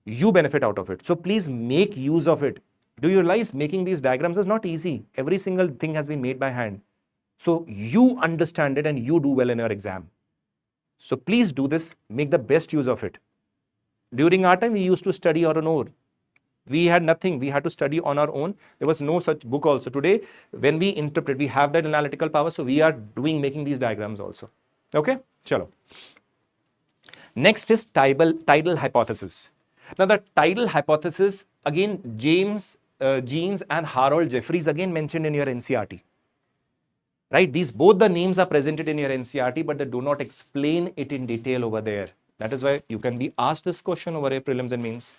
You benefit out of it. So please make use of it. Do you realize making these diagrams is not easy? Every single thing has been made by hand. So you understand it and you do well in your exam. So please do this, make the best use of it. During our time, we used to study on our own. We had nothing. We had to study on our own. There was no such book also. Today, when we interpret, we have that analytical power. So we are making these diagrams also. Okay? Chalo. Next is tidal hypothesis. Now the tidal hypothesis, again, James Jeans and Harold Jeffreys again mentioned in your NCERT. Right? These both the names are presented in your NCERT, but they do not explain it in detail over there. That is why you can be asked this question over a prelims and mains.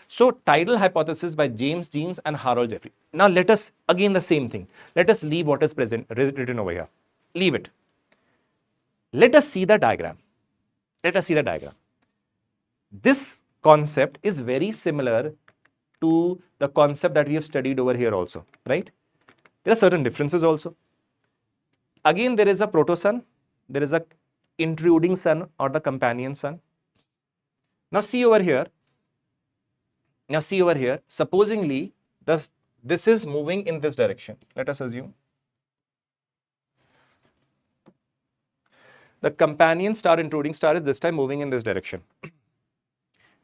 So tidal hypothesis by James Jeans and Harold Jeffreys. Now let us, again the same thing. Let us leave what is written over here. Leave it. Let us see the diagram. Let us see the diagram. This concept is very similar to the concept that we have studied over here also, right? There are certain differences also. Again, there is a proto-sun, there is a intruding sun or the companion sun. Now see over here. Supposingly, this is moving in this direction. Let us assume. The companion star, intruding star, is this time moving in this direction.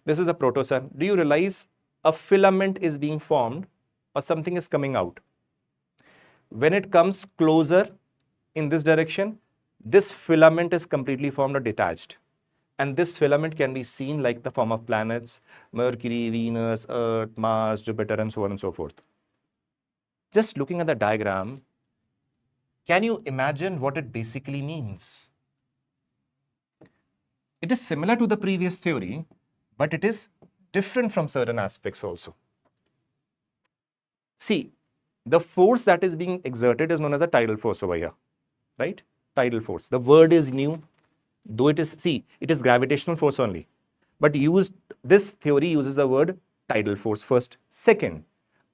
This is a proto-sun. Do you realize a filament is being formed or something is coming out? When it comes closer in this direction, this filament is completely formed or detached. And this filament can be seen like the form of planets, Mercury, Venus, Earth, Mars, Jupiter, and so on and so forth. Just looking at the diagram, can you imagine what it basically means? It is similar to the previous theory, but it is different from certain aspects also. See, the force that is being exerted is known as a tidal force over here, right? Tidal force. The word is new, though it is, see, it is gravitational force only. But this theory uses the word tidal force first. Second,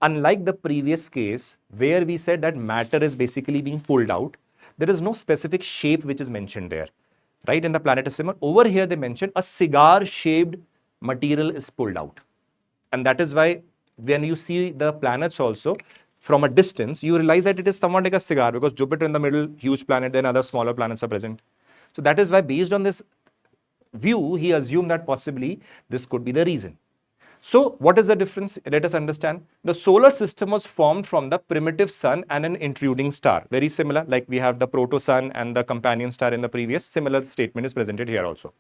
unlike the previous case where we said that matter is basically being pulled out, there is no specific shape which is mentioned there, right? In the planetesimal, over here they mentioned a cigar-shaped material is pulled out. And that is why when you see the planets also from a distance, you realize that it is somewhat like a cigar, because Jupiter in the middle, huge planet, then other smaller planets are present. So that is why, based on this view, he assumed that possibly this could be the reason. So what is the difference? Let us understand. The solar system was formed from the primitive sun and an intruding star. Very similar, like we have the proto-sun and the companion star in the previous. Similar statement is presented here also.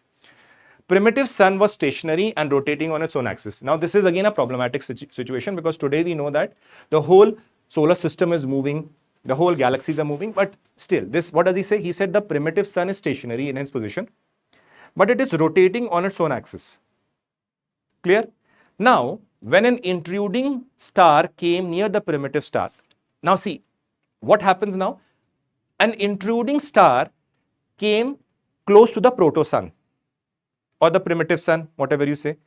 Primitive sun was stationary and rotating on its own axis. Now this is again a problematic situation, because today we know that the whole solar system is moving, the whole galaxies are moving, but still, this, what does he say? He said the primitive sun is stationary in its position, but it is rotating on its own axis. Clear? Now, when an intruding star came near the primitive star, now see, what happens now? An intruding star came close to the proto-sun or the primitive sun, whatever you say.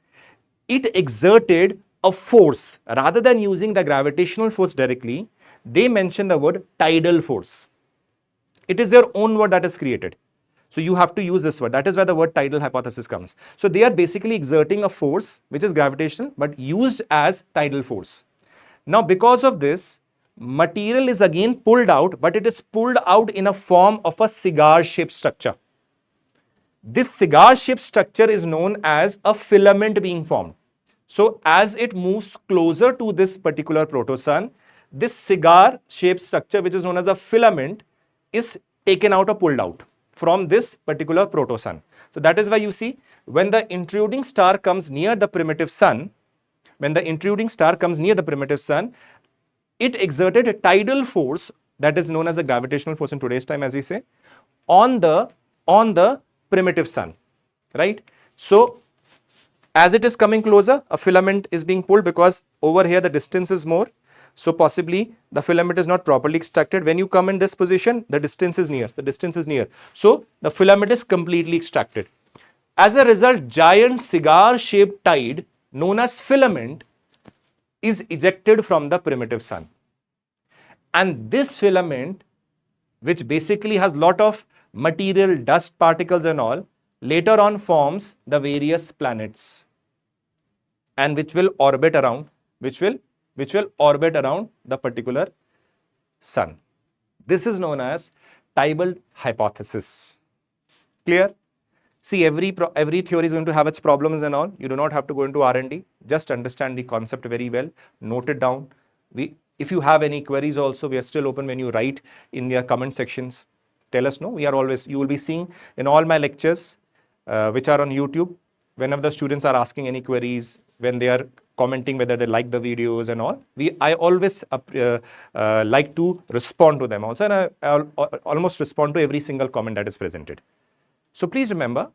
It exerted a force. Rather than using the gravitational force directly, they mention the word tidal force. It is their own word that is created. So you have to use this word. That is where the word tidal hypothesis comes. So they are basically exerting a force which is gravitational but used as tidal force. Now because of this, material is again pulled out, but it is pulled out in a form of a cigar-shaped structure. This cigar-shaped structure is known as a filament being formed. So as it moves closer to this particular proto-sun, this cigar-shaped structure, which is known as a filament, is taken out or pulled out from this particular proto-sun. So that is why you see, when the intruding star comes near the primitive sun, it exerted a tidal force that is known as a gravitational force in today's time, as we say, on the primitive sun, right? So as it is coming closer, a filament is being pulled, because over here the distance is more. So possibly the filament is not properly extracted. When you come in this position, the distance is near. So the filament is completely extracted. As a result, giant cigar-shaped tide known as filament is ejected from the primitive sun. And this filament, which basically has lot of material, dust particles and all, later on forms the various planets, and which will orbit around the particular sun. This is known as tidal hypothesis. Clear? See, every theory is going to have its problems and all. You do not have to go into R&D. Just understand the concept very well. Note it down. If you have any queries also, we are still open. When you write in your comment sections, tell us. No, you will be seeing in all my lectures, which are on YouTube, whenever the students are asking any queries, when they are commenting whether they like the videos and all, I always like to respond to them also, and I almost respond to every single comment that is presented. So please remember,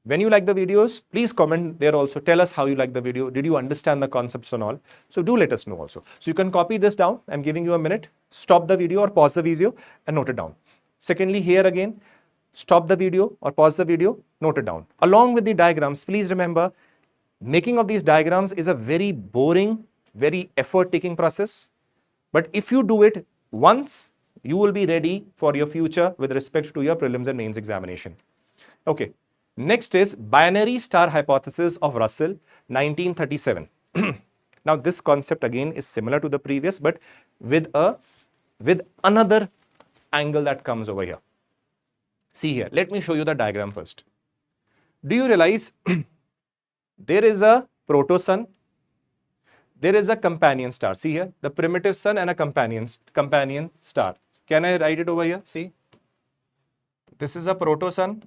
when you like the videos, please comment there also. Tell us how you like the video. Did you understand the concepts and all? So do let us know also. So you can copy this down. I'm giving you a minute. Stop the video or pause the video and note it down. Secondly, here again, stop the video or pause the video, note it down. Along with the diagrams, please remember, making of these diagrams is a very boring, very effort-taking process. But if you do it once, you will be ready for your future with respect to your prelims and mains examination. Okay. Next is binary star hypothesis of Russell, 1937. Now this concept again is similar to the previous, but with another angle that comes over here. See here, let me show you the diagram first. Do you realize there is a proto-sun, there is a companion star. See here, the primitive sun and a companion star. Can I write it over here? See, this is a proto-sun.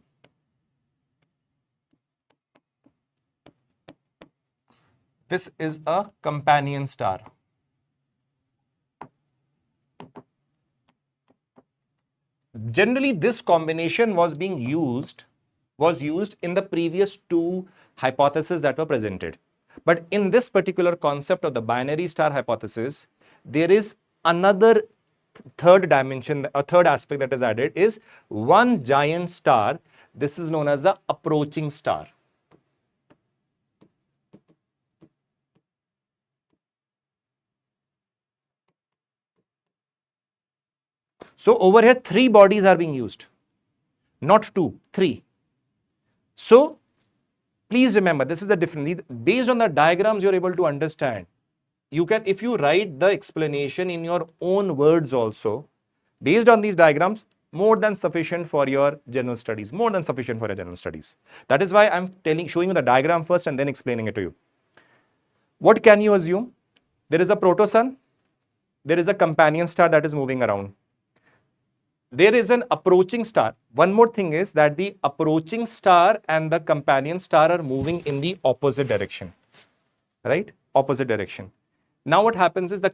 This is a companion star. Generally, this combination was used in the previous two hypotheses that were presented. But in this particular concept of the binary star hypothesis, there is another third dimension, a third aspect that is added is one giant star. This is known as the approaching star. So over here, three bodies are being used, not two, three. So please remember, this is the difference. Based on the diagrams, you're able to understand. You can, if you write the explanation in your own words also, based on these diagrams, more than sufficient for your general studies, more than sufficient for your general studies. That is why I'm showing you the diagram first and then explaining it to you. What can you assume? There is a protosun, there is a companion star that is moving around. There is an approaching star. One more thing is that the approaching star and the companion star are moving in the opposite direction, right? Opposite direction. Now what happens is the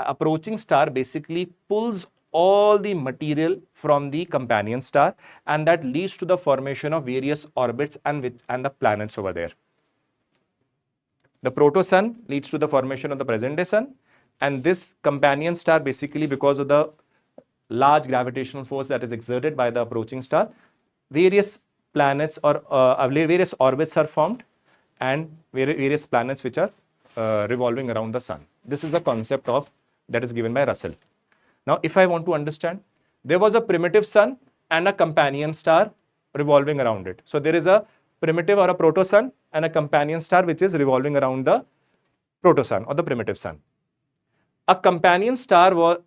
approaching star basically pulls all the material from the companion star, and that leads to the formation of various orbits and the planets over there. The protosun leads to the formation of the present day sun, and this companion star basically, because of the large gravitational force that is exerted by the approaching star, various planets or various orbits are formed, and various planets which are revolving around the sun. This is a concept of that is given by Russell. Now, if I want to understand, there was a primitive sun and a companion star revolving around it. So there is a primitive or a protosun and a companion star which is revolving around the protosun or the primitive sun. A companion star was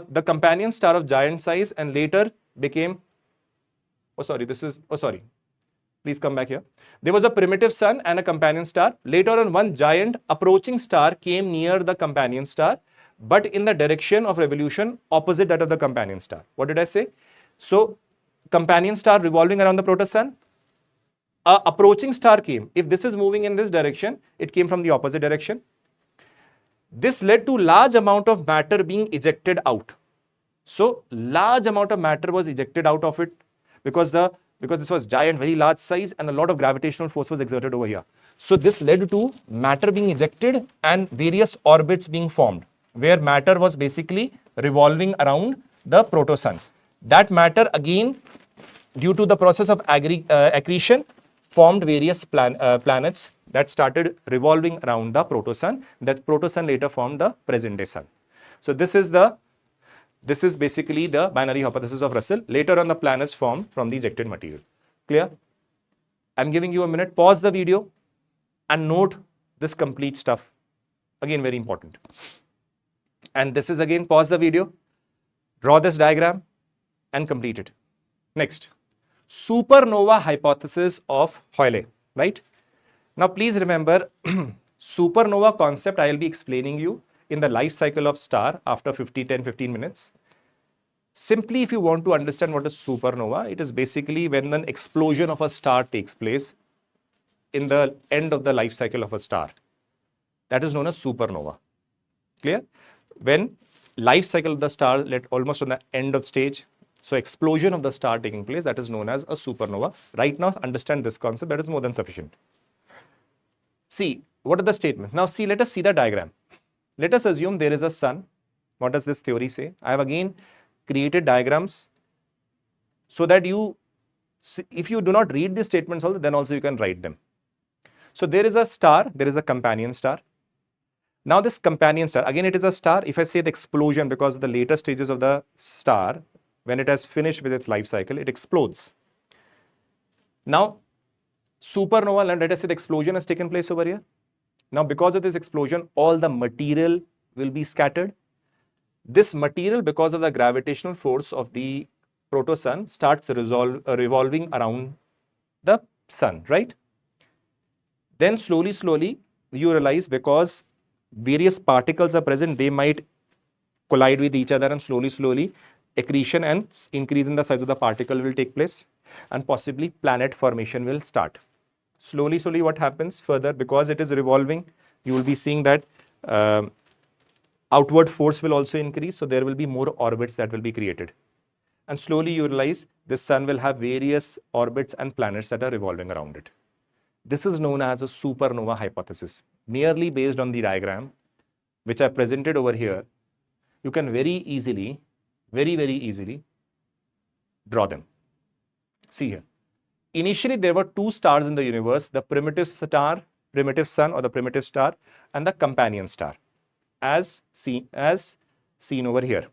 the companion star of giant size and later became, please come back here. There was a primitive sun and a companion star. Later on, one giant approaching star came near the companion star, but in the direction of revolution opposite that of the companion star. What did I say? So, companion star revolving around the protosun, a approaching star came. If this is moving in this direction, it came from the opposite direction. This led to large amount of matter being ejected out. So, large amount of matter was ejected out of it because this was giant, very large size, and a lot of gravitational force was exerted over here. So this led to matter being ejected and various orbits being formed, where matter was basically revolving around the protosun. That matter again, due to the process of accretion, formed various planets that started revolving around the protosun. That protosun later formed the present day sun. So this is basically the binary hypothesis of Russell. Later on, the planets formed from the ejected material. Clear? I'm giving you a minute. Pause the video and note this complete stuff. Again, very important. And this is again, pause the video, draw this diagram and complete it. Next, supernova hypothesis of Hoyle, right? Now, please remember, supernova concept I will be explaining you in the life cycle of star after 10-15 minutes. Simply, if you want to understand what is supernova, it is basically when an explosion of a star takes place in the end of the life cycle of a star. That is known as supernova. Clear? When life cycle of the star almost on the end of stage, so explosion of the star taking place, that is known as a supernova. Right now, understand this concept, that is more than sufficient. See, what are the statements? Now see, let us see the diagram. Let us assume there is a sun. What does this theory say? I have again created diagrams so that if you do not read these statements also, then also you can write them. So there is a star, there is a companion star. Now this companion star, again it is a star. If I say the explosion, because of the later stages of the star, when it has finished with its life cycle, it explodes. Now supernova, let us say the explosion has taken place over here. Now because of this explosion, all the material will be scattered. This material, because of the gravitational force of the protosun, starts revolving around the sun, right? Then slowly, you realize because various particles are present, they might collide with each other, and slowly, accretion and increase in the size of the particle will take place, and possibly planet formation will start. Slowly, what happens further, because it is revolving, you will be seeing that outward force will also increase, so there will be more orbits that will be created. And slowly you realize this sun will have various orbits and planets that are revolving around it. This is known as a supernova hypothesis, merely based on the diagram which I presented over here. you can very easily, very easily draw them. See here. Initially, there were two stars in the universe, the primitive star, primitive sun or the primitive star, and the companion star, as seen over here.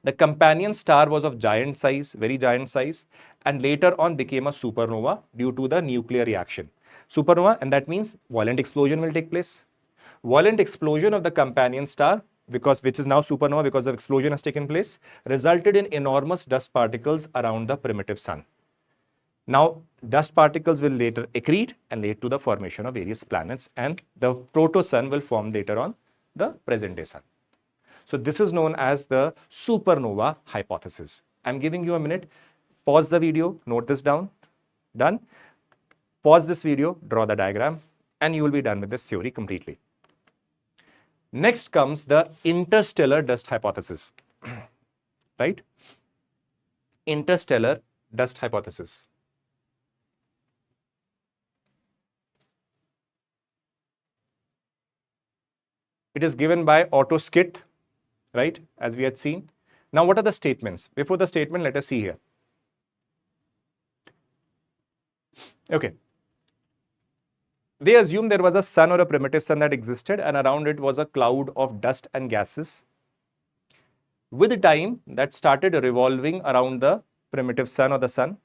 The companion star was of giant size, very giant size, and later on became a supernova due to the nuclear reaction. Supernova, and that means violent explosion will take place. Violent explosion of the companion star, which is now supernova because the explosion has taken place, resulted in enormous dust particles around the primitive sun. Now, dust particles will later accrete and lead to the formation of various planets, and the proto-sun will form later on the present-day sun. So this is known as the supernova hypothesis. I'm giving you a minute. Pause the video, note this down. Done. Pause this video, draw the diagram, and you will be done with this theory completely. Next comes the interstellar dust hypothesis. Right? Interstellar dust hypothesis. It is given by Otto Schmidt, right, as we had seen. Now, what are the statements? Before the statement, let us see here. Okay. They assume there was a sun or a primitive sun that existed, and around it was a cloud of dust and gases. With time, that started revolving around the primitive sun or the sun.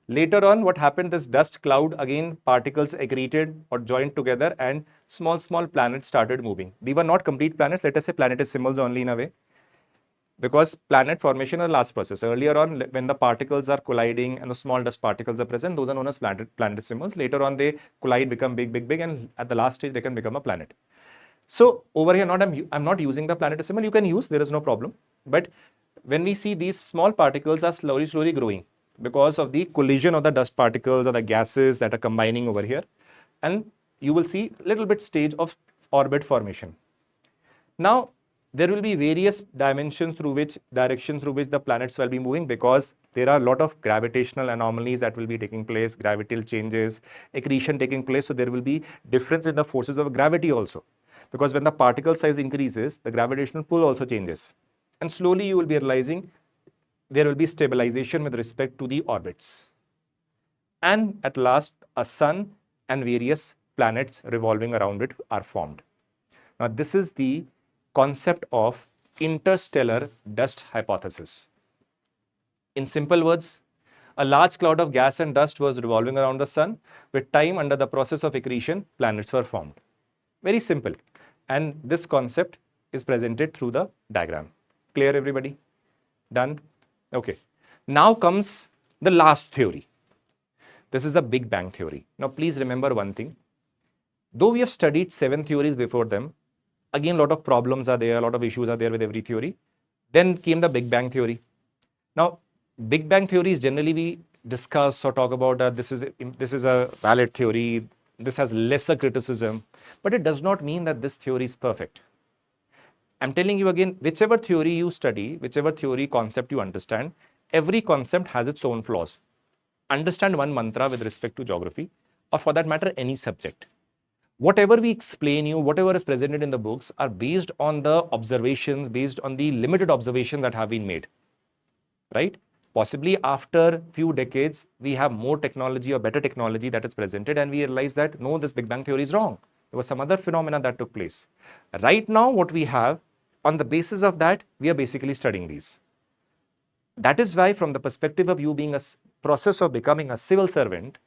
Later on, what happened, this dust cloud, again, particles accreted or joined together, and small planets started moving. They were not complete planets, let us say planetesimals only in a way, because planet formation is the last process. Earlier on, when the particles are colliding and the small dust particles are present, those are known as planetesimals. Later on, they collide, become big, and at the last stage, they can become a planet. So over here, I'm not using the planetesimal. You can use, there is no problem. But when we see these small particles are slowly growing because of the collision of the dust particles or the gases that are combining over here, and you will see a little bit stage of orbit formation. Now, there will be various directions through which the planets will be moving, because there are a lot of gravitational anomalies that will be taking place, gravitational changes, accretion taking place. So there will be difference in the forces of gravity also, because when the particle size increases, the gravitational pull also changes. And slowly you will be realizing there will be stabilization with respect to the orbits. And at last, a sun and various planets revolving around it are formed. Now, this is the concept of interstellar dust hypothesis. In simple words, a large cloud of gas and dust was revolving around the sun. With time, under the process of accretion, planets were formed. Very simple. And this concept is presented through the diagram. Clear, everybody? Done? Okay. Now comes the last theory. This is the Big Bang theory. Now, please remember one thing. Though we have studied 7 theories before them, again, a lot of problems are there, a lot of issues are there with every theory. Then came the Big Bang theory. Now, Big Bang theories generally we discuss or talk about that this is a valid theory, this has lesser criticism, but it does not mean that this theory is perfect. I'm telling you again, whichever theory you study, whichever theory concept you understand, every concept has its own flaws. Understand one mantra with respect to geography, or for that matter, any subject. Whatever we explain you, whatever is presented in the books are based on the observations, based on the limited observations that have been made, right? Possibly after few decades, we have more technology or better technology that is presented, and we realize that no, this Big Bang theory is wrong. There was some other phenomena that took place. Right now, what we have, on the basis of that, we are basically studying these. That is why, from the perspective of you being a process of becoming a civil servant,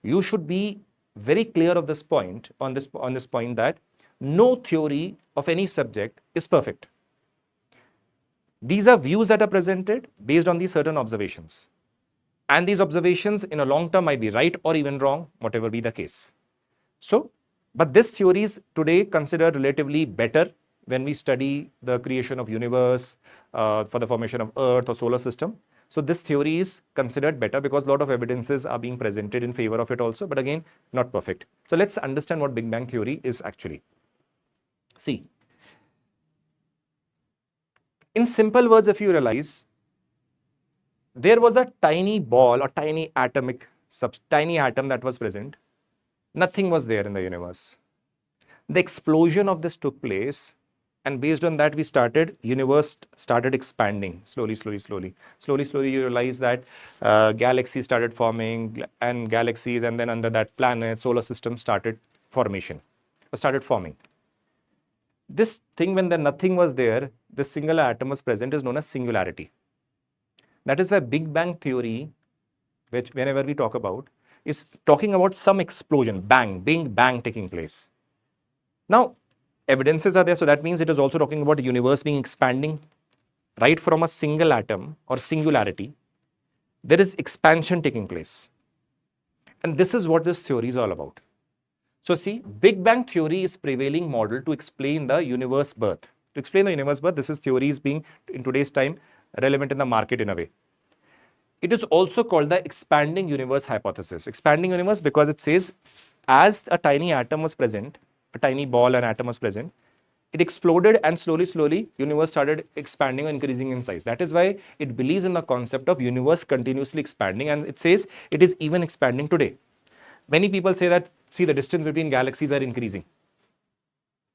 you should be very clear of this point, on this point, that no theory of any subject is perfect. These are views that are presented based on these certain observations. And these observations in a long term might be right or even wrong, whatever be the case. So, but this theory is today considered relatively better when we study the creation of universe, for the formation of Earth or solar system. So this theory is considered better because a lot of evidences are being presented in favor of it also, but again, not perfect. So let's understand what Big Bang theory is actually. See, in simple words, if you realize, there was a tiny ball or tiny atom that was present. Nothing was there in the universe. The explosion of this took place, And based on that, universe started expanding slowly, slowly, slowly. Slowly, slowly, you realize that galaxies started forming and galaxies, and then under that planet, solar system started forming. This thing, when the nothing was there, this single atom was present, is known as singularity. That is why Big Bang theory, which whenever we talk about, is talking about some explosion, bang taking place. Now, evidences are there, so that means it is also talking about the universe being expanding. Right from a single atom or singularity, there is expansion taking place. And this is what this theory is all about. So see, Big Bang theory is prevailing model to explain the universe birth. To explain the universe birth, this is theory is being, in today's time, relevant in the market in a way. It is also called the expanding universe hypothesis. Expanding universe because it says, as a tiny atom was present, a tiny ball and atom was present, it exploded, and slowly, universe started expanding or increasing in size. That is why it believes in the concept of universe continuously expanding, and it says it is even expanding today. Many people say that, see, the distance between galaxies are increasing.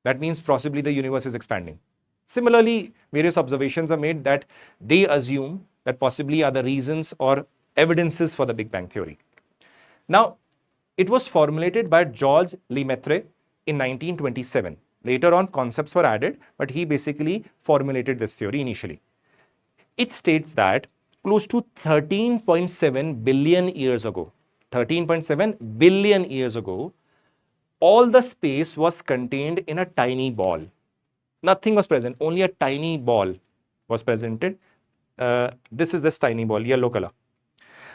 That means possibly the universe is expanding. Similarly, various observations are made that they assume that possibly are the reasons or evidences for the Big Bang theory. Now, it was formulated by Georges Lemaitre in 1927. Later on, concepts were added, but he basically formulated this theory initially. It states that close to 13.7 billion years ago, 13.7 billion years ago, all the space was contained in a tiny ball. Nothing was present, only a tiny ball was presented. This is this tiny ball, yellow color.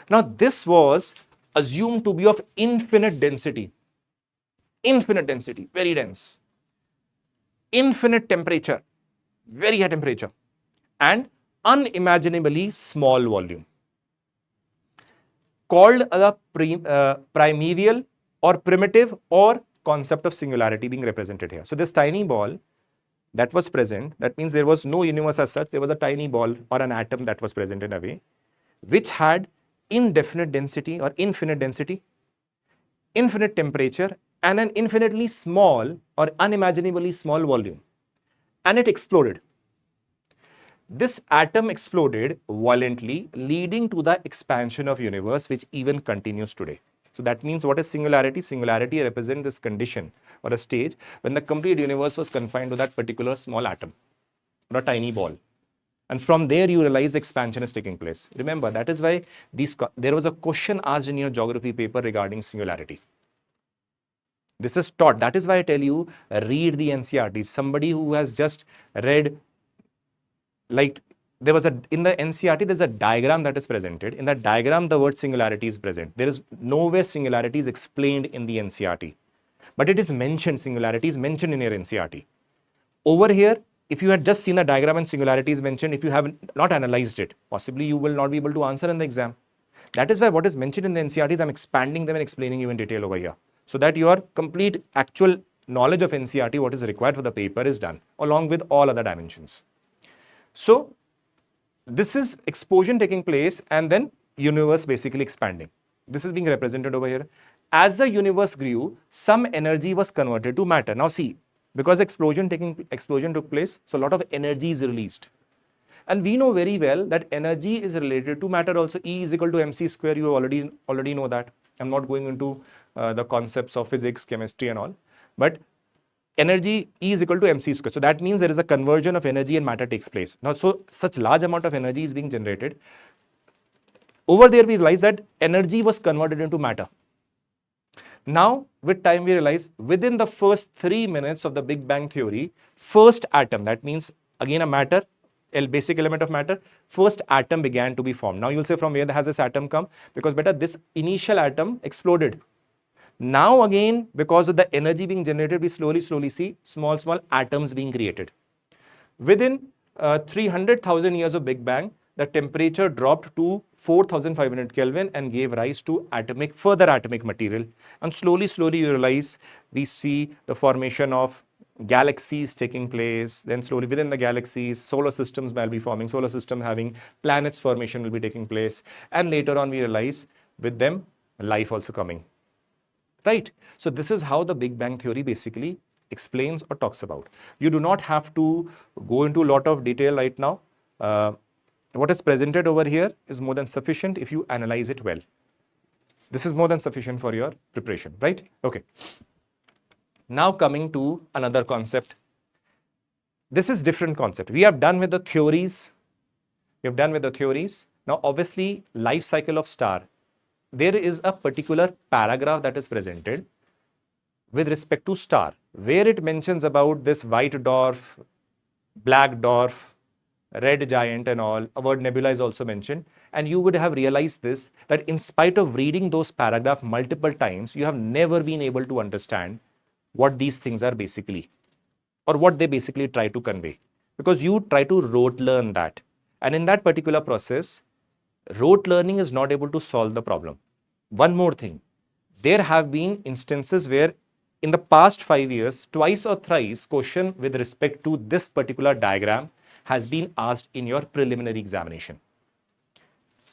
Now, this was assumed to be of infinite density, very dense, infinite temperature, very high temperature, and unimaginably small volume, called the primeval or primitive or concept of singularity being represented here. So this tiny ball that was present, that means there was no universe as such, there was a tiny ball or an atom that was present in a way, which had indefinite density or infinite density, infinite temperature, and an infinitely small or unimaginably small volume. And it exploded. This atom exploded violently, leading to the expansion of universe, which even continues today. So that means what is singularity? Singularity represents this condition or a stage when the complete universe was confined to that particular small atom or a tiny ball. And from there, you realize the expansion is taking place. Remember, that is why there was a question asked in your geography paper regarding singularity. This is taught. That is why I tell you, read the NCERT. Somebody who has just read, like, there was in the NCERT, there's a diagram that is presented. In that diagram, the word singularity is present. There is nowhere singularity is explained in the NCERT. But it is mentioned, singularity is mentioned in your NCERT. Over here, if you had just seen the diagram and singularity is mentioned, if you have not analyzed it, possibly you will not be able to answer in the exam. That is why what is mentioned in the NCERT, I'm expanding them and explaining you in detail over here, so that your complete actual knowledge of NCERT, what is required for the paper, is done, along with all other dimensions. So this is explosion taking place and then universe basically expanding. This is being represented over here. As the universe grew, some energy was converted to matter. Now see, because explosion took place, so a lot of energy is released. And we know very well that energy is related to matter also. E is equal to mc square. You already know that. I'm not going into the concepts of physics, chemistry and all. But energy E is equal to mc square. So that means there is a conversion of energy and matter takes place. Now, so such large amount of energy is being generated. Over there, we realize that energy was converted into matter. Now, with time, we realize within the first 3 minutes of the Big Bang theory, first atom, that means again a matter, a basic element of matter, first atom began to be formed. Now, you'll say from where has this atom come? Because better, this initial atom exploded. Now, again, because of the energy being generated, we slowly see small atoms being created. Within 300,000 years of Big Bang, the temperature dropped to 4,500 Kelvin and gave rise to further atomic material. And slowly you realize we see the formation of galaxies taking place. Then slowly within the galaxies, solar systems will be forming. Solar system having planets formation will be taking place. And later on, we realize with them, life also coming. Right? So this is how the Big Bang theory basically explains or talks about. You do not have to go into a lot of detail right now. What is presented over here is more than sufficient if you analyze it well. This is more than sufficient for your preparation, right? Okay. Now coming to another concept. This is different concept. We have done with the theories. Now, obviously, life cycle of star. There is a particular paragraph that is presented with respect to star, where it mentions about this white dwarf, black dwarf, red giant and all. A word nebula is also mentioned. And you would have realized this, that in spite of reading those paragraphs multiple times, you have never been able to understand what these things are basically, or what they basically try to convey, because you try to rote learn that. And in that particular process, rote learning is not able to solve the problem. One more thing, there have been instances where in the past 5 years, twice or thrice question with respect to this particular diagram has been asked in your preliminary examination.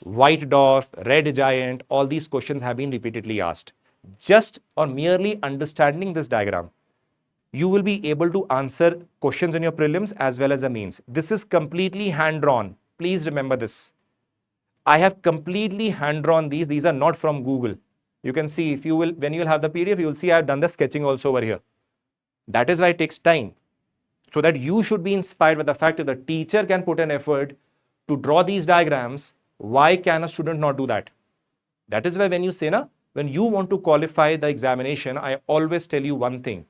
White dwarf, red giant, all these questions have been repeatedly asked. Just or merely understanding this diagram, you will be able to answer questions in your prelims as well as the mains. This is completely hand-drawn. Please remember this. I have completely hand-drawn these. These are not from Google. You can see, if you will, when you will have the PDF, you will see I have done the sketching also over here. That is why it takes time. So that you should be inspired with the fact that the teacher can put an effort to draw these diagrams. Why can a student not do that? That is why when you say, when you want to qualify the examination, I always tell you one thing.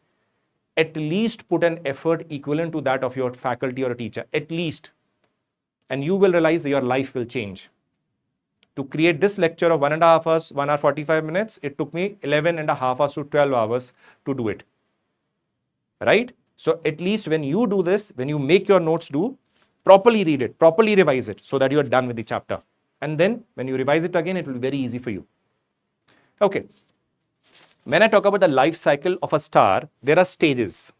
At least put an effort equivalent to that of your faculty or a teacher, at least. And you will realize that your life will change. To create this lecture of 1.5 hours, 1 hour 45 minutes, it took me 11.5 hours to 12 hours to do it. Right? So at least when you do this, when you make your notes, properly read it, properly revise it, so that you are done with the chapter. And then when you revise it again, it will be very easy for you. Okay. When I talk about the life cycle of a star, there are stages.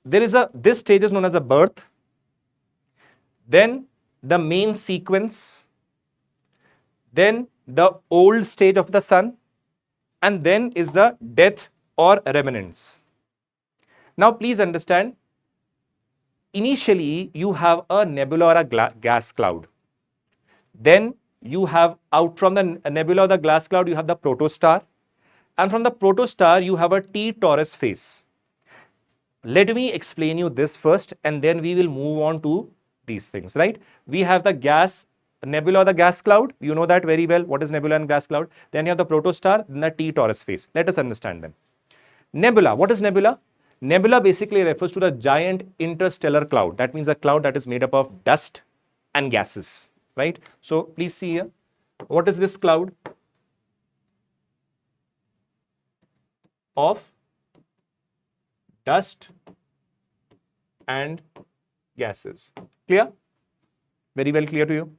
This stage is known as a birth, then the main sequence, then the old stage of the sun, and then is the death or remnants. Now please understand, initially you have a nebula or a gas cloud. Then you have, out from the nebula or the gas cloud, you have the protostar. And from the protostar, you have a T-Taurus phase. Let me explain you this first, and then we will move on to these things, right? We have the nebula or the gas cloud. You know that very well. What is nebula and gas cloud? Then you have the protostar, then the T-Taurus phase. Let us understand them. Nebula. What is nebula? Nebula basically refers to the giant interstellar cloud. That means a cloud that is made up of dust and gases, right? So please see here. What is this cloud? Of dust and gases. Clear? Very well clear to you?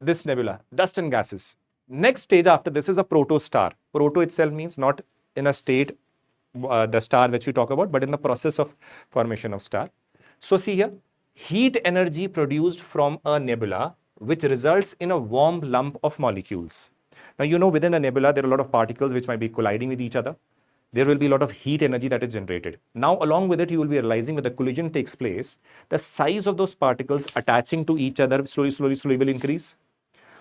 This nebula, dust and gases. Next stage after this is a protostar. Proto itself means not in a state, the star which we talk about, but in the process of formation of star. So see here, heat energy produced from a nebula, which results in a warm lump of molecules. Now, you know, within a nebula, there are a lot of particles which might be colliding with each other. There will be a lot of heat energy that is generated. Now, along with it, you will be realizing when the collision takes place, the size of those particles attaching to each other slowly will increase.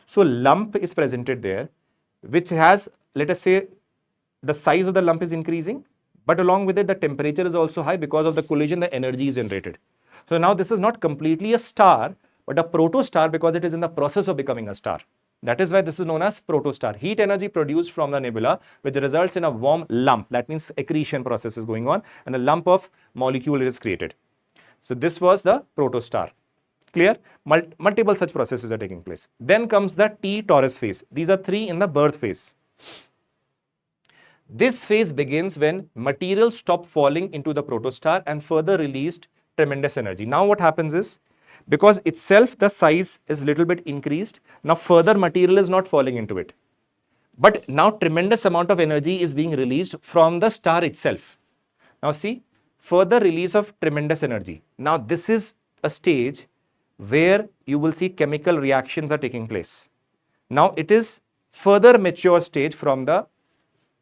So, lump is presented there, which has, let us say, the size of the lump is increasing, but along with it, the temperature is also high. Because of the collision, the energy is generated. So, now this is not completely a star, but a protostar, because it is in the process of becoming a star. That is why this is known as protostar. Heat energy produced from the nebula, which results in a warm lump. That means accretion process is going on, and a lump of molecule is created. So this was the protostar. Clear? Multiple such processes are taking place. Then comes the T-Taurus phase. These are three in the birth phase. This phase begins when materials stop falling into the protostar and further released tremendous energy. Now what happens is, because itself the size is little bit increased, now further material is not falling into it. But now tremendous amount of energy is being released from the star itself. Now see, further release of tremendous energy. Now this is a stage where you will see chemical reactions are taking place. Now it is further mature stage from the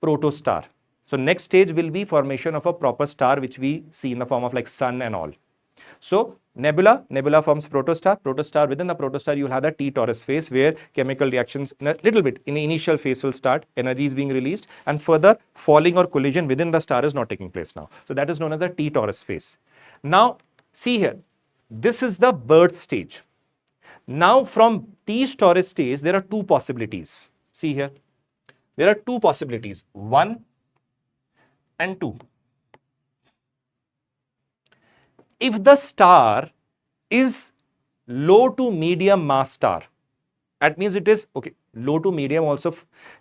protostar. So next stage will be formation of a proper star, which we see in the form of like sun and all. So nebula forms protostar. Protostar, within the protostar, you will have the T-Taurus phase where chemical reactions in a little bit in the initial phase will start, energy is being released, and further falling or collision within the star is not taking place now. So that is known as the T-Taurus phase. Now see here, this is the birth stage. Now from T-Taurus stage, there are two possibilities. See here, there are two possibilities, 1 and 2. If the star is low to medium mass star, that means it is, okay, low to medium also,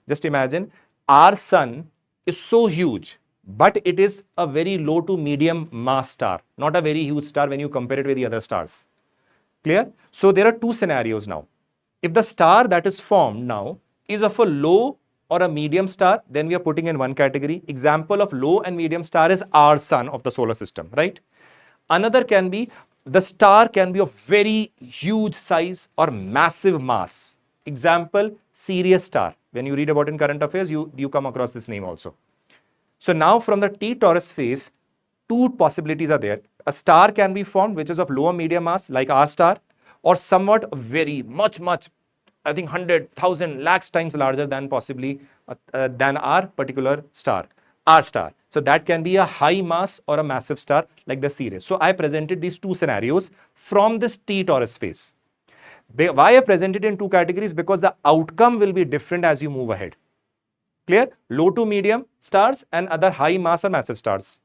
just imagine our sun is so huge, but it is a very low to medium mass star, not a very huge star when you compare it with the other stars. Clear? So there are two scenarios now. If the star that is formed now is of a low or a medium star, then we are putting in one category. Example of low and medium star is our sun of the solar system, right? Another can be the star can be of very huge size or massive mass. Example, Sirius star. When you read about in current affairs, you come across this name also. So now from the T-Taurus phase, two possibilities are there. A star can be formed which is of lower medium mass like our star, or somewhat very much, I think 100, 1,000, lakhs times larger than possibly than our particular star, our star. So that can be a high mass or a massive star like the Sirius. So I presented these two scenarios from this T-Taurus phase. Why I presented in two categories? Because the outcome will be different as you move ahead. Clear? Low to medium stars and other high mass or massive stars.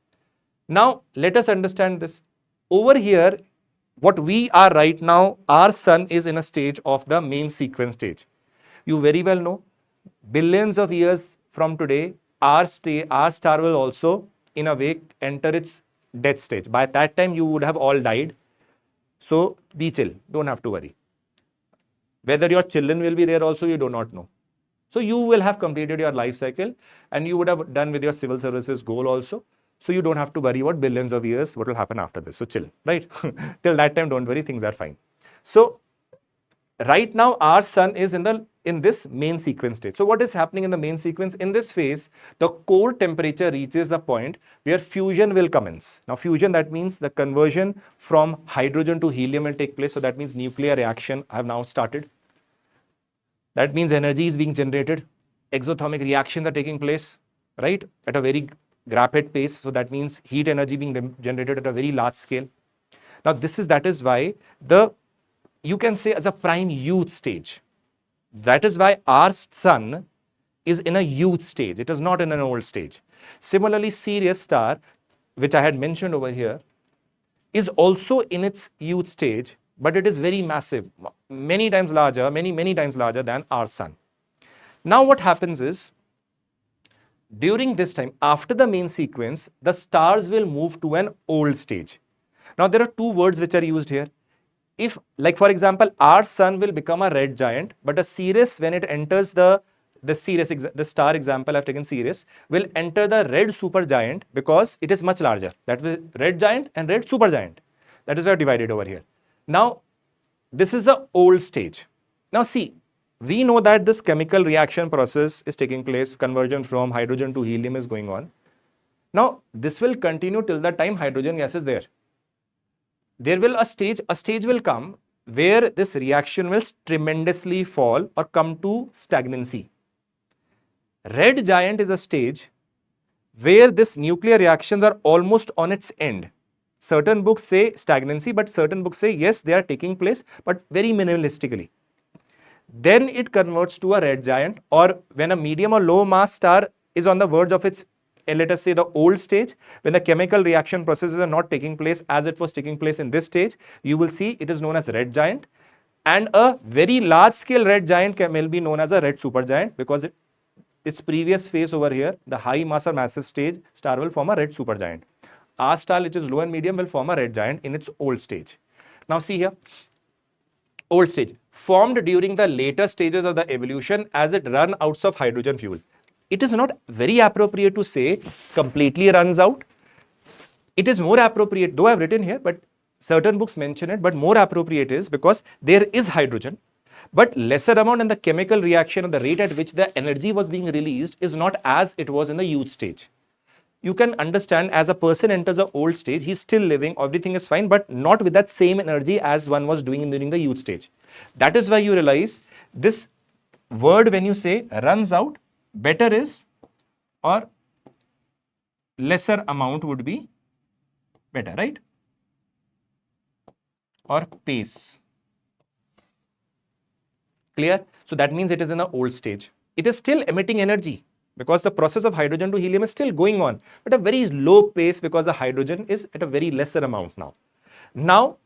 Now let us understand this. Over here, what we are right now, our sun is in a stage of the main sequence stage. You very well know, billions of years from today, our star will also in a way enter its death stage. By that time, you would have all died. So be chill, don't have to worry. Whether your children will be there also, you do not know. So you will have completed your life cycle and you would have done with your civil services goal also. So you don't have to worry about billions of years, what will happen after this. So chill, right? Till that time, don't worry, things are fine. So right now, our sun is in this main sequence state. So what is happening in the main sequence? In this phase, the core temperature reaches a point where fusion will commence. Now fusion, that means the conversion from hydrogen to helium will take place. So that means nuclear reaction have now started. That means energy is being generated. Exothermic reactions are taking place, right? At a very rapid pace. So that means heat energy being generated at a very large scale. Now that is why you can say as a prime youth stage. That is why our sun is in a youth stage. It is not in an old stage. Similarly, Sirius star, which I had mentioned over here, is also in its youth stage, but it is very massive, many times larger, many times larger than our sun. Now what happens is, during this time, after the main sequence, the stars will move to an old stage. Now there are two words which are used here. If, like for example, our sun will become a red giant, but a Sirius, when it enters the star example I've taken, Sirius, will enter the red supergiant because it is much larger. That is red giant and red supergiant. That is why divided over here. Now, this is the old stage. Now see, we know that this chemical reaction process is taking place, conversion from hydrogen to helium is going on. Now, this will continue till the time hydrogen gas is there. There will a stage will come where this reaction will tremendously fall or come to stagnancy. Red giant is a stage where this nuclear reactions are almost on its end. Certain books say stagnancy, but certain books say yes, they are taking place, but very minimalistically. Then it converts to a red giant, or when a medium or low mass star is on the verge of its, let us say, the old stage, when the chemical reaction processes are not taking place as it was taking place in this stage, you will see it is known as red giant. And a very large scale red giant will be known as a red supergiant because its previous phase over here, the high mass or massive stage star will form a red supergiant. Our star, which is low and medium, will form a red giant in its old stage. Now see here, old stage, formed during the later stages of the evolution as it runs out of hydrogen fuel. It is not very appropriate to say completely runs out. It is more appropriate, though I have written here, but certain books mention it, but more appropriate is because there is hydrogen, but lesser amount, and the chemical reaction and the rate at which the energy was being released is not as it was in the youth stage. you can understand as a person enters an old stage, he's still living, everything is fine, but not with that same energy as one was doing during the youth stage. That is why you realize this word when you say runs out, better is or lesser amount would be better, right? Or pace. Clear? So that means it is in the old stage. It is still emitting energy because the process of hydrogen to helium is still going on, but a very low pace because the hydrogen is at a very lesser amount now. Now,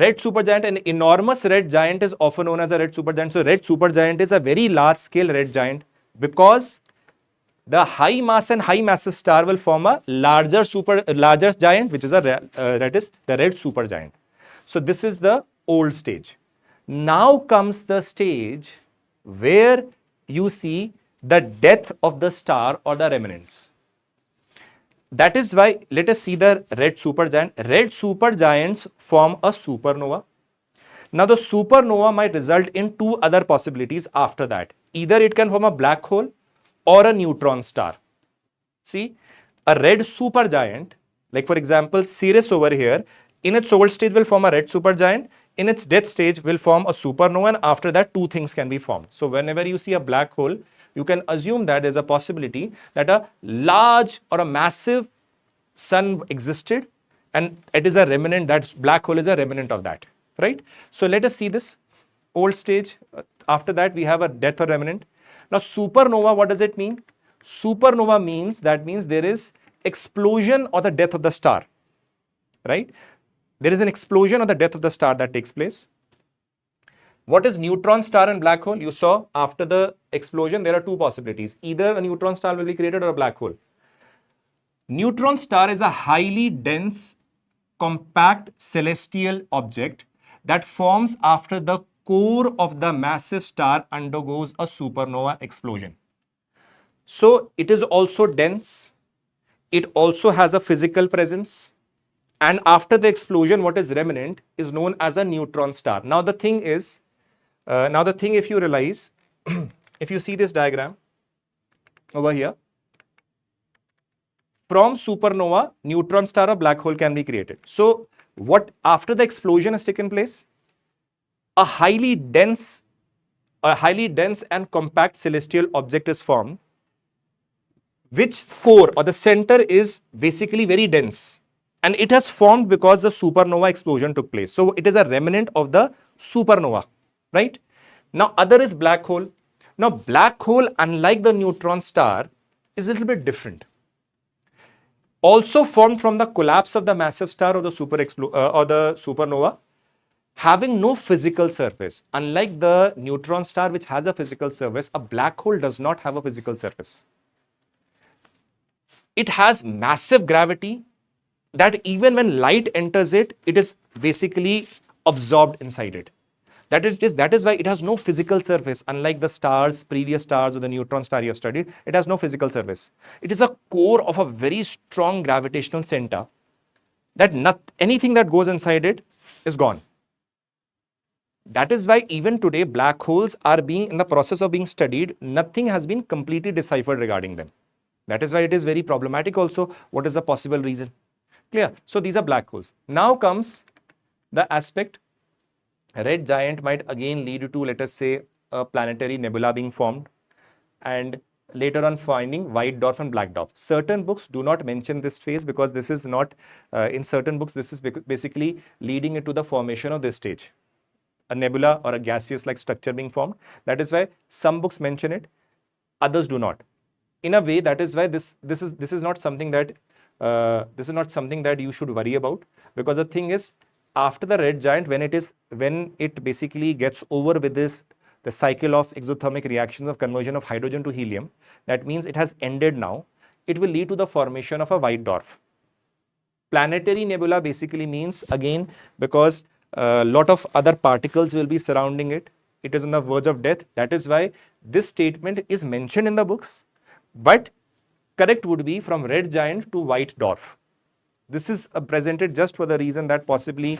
red supergiant, an enormous red giant is often known as a red supergiant. So red supergiant is a very large scale red giant because the high mass and high massive star will form a larger giant, which is that is the red supergiant. So this is the old stage. Now comes the stage where you see the death of the star or the remnants. That is why let us see the red supergiant. Red supergiants form a supernova. Now the supernova might result in two other possibilities after that. Either it can form a black hole or a neutron star. See, a red supergiant, like for example, Ceres over here, in its old stage will form a red supergiant, in its death stage will form a supernova, and after that two things can be formed. So whenever you see a black hole, you can assume that there's a possibility that a large or a massive sun existed and it is a remnant, that black hole is a remnant of that, right? So let us see this old stage. After that we have a death or remnant. Now supernova, what does it mean? Supernova means there is explosion or the death of the star, right? There is an explosion or the death of the star that takes place. What is neutron star and black hole? You saw after the explosion there are two possibilities. Either a neutron star will be created or a black hole. Neutron star is a highly dense, compact celestial object that forms after the core of the massive star undergoes a supernova explosion. So it is also dense, it also has a physical presence, and after the explosion what is remnant is known as a neutron star. Now the thing is, if you realize, if you see this diagram over here, from supernova, neutron star or black hole can be created. So what after the explosion has taken place? A highly dense and compact celestial object is formed, which core or the center is basically very dense, and it has formed because the supernova explosion took place. So it is a remnant of the supernova, right? Now other is black hole. Now black hole, unlike the neutron star, is a little bit different. Also formed from the collapse of the massive star or the supernova, having no physical surface. Unlike the neutron star, which has a physical surface, a black hole does not have a physical surface. It has massive gravity that even when light enters it, it is basically absorbed inside it. That is why it has no physical surface. Unlike the stars, previous stars or the neutron star you have studied, it has no physical surface. It is a core of a very strong gravitational center that anything that goes inside it is gone. That is why even today black holes are being in the process of being studied. Nothing has been completely deciphered regarding them. That is why it is very problematic also. What is the possible reason? Clear? So these are black holes. Now comes the aspect. Red giant might again lead to, let us say, a planetary nebula being formed, and later on finding white dwarf and black dwarf. Certain books do not mention this phase because this is not, in certain books, this is basically leading into the formation of this stage. A nebula or a gaseous like structure being formed. That is why some books mention it, others do not. In a way, that is why this is not something that you should worry about, because the thing is, after the red giant, when it basically gets over with the cycle of exothermic reactions of conversion of hydrogen to helium, that means it has ended now. It will lead to the formation of a white dwarf. Planetary nebula basically means, again, because a lot of other particles will be surrounding it. It is on the verge of death. That is why this statement is mentioned in the books, but correct would be from red giant to white dwarf. This is presented just for the reason that possibly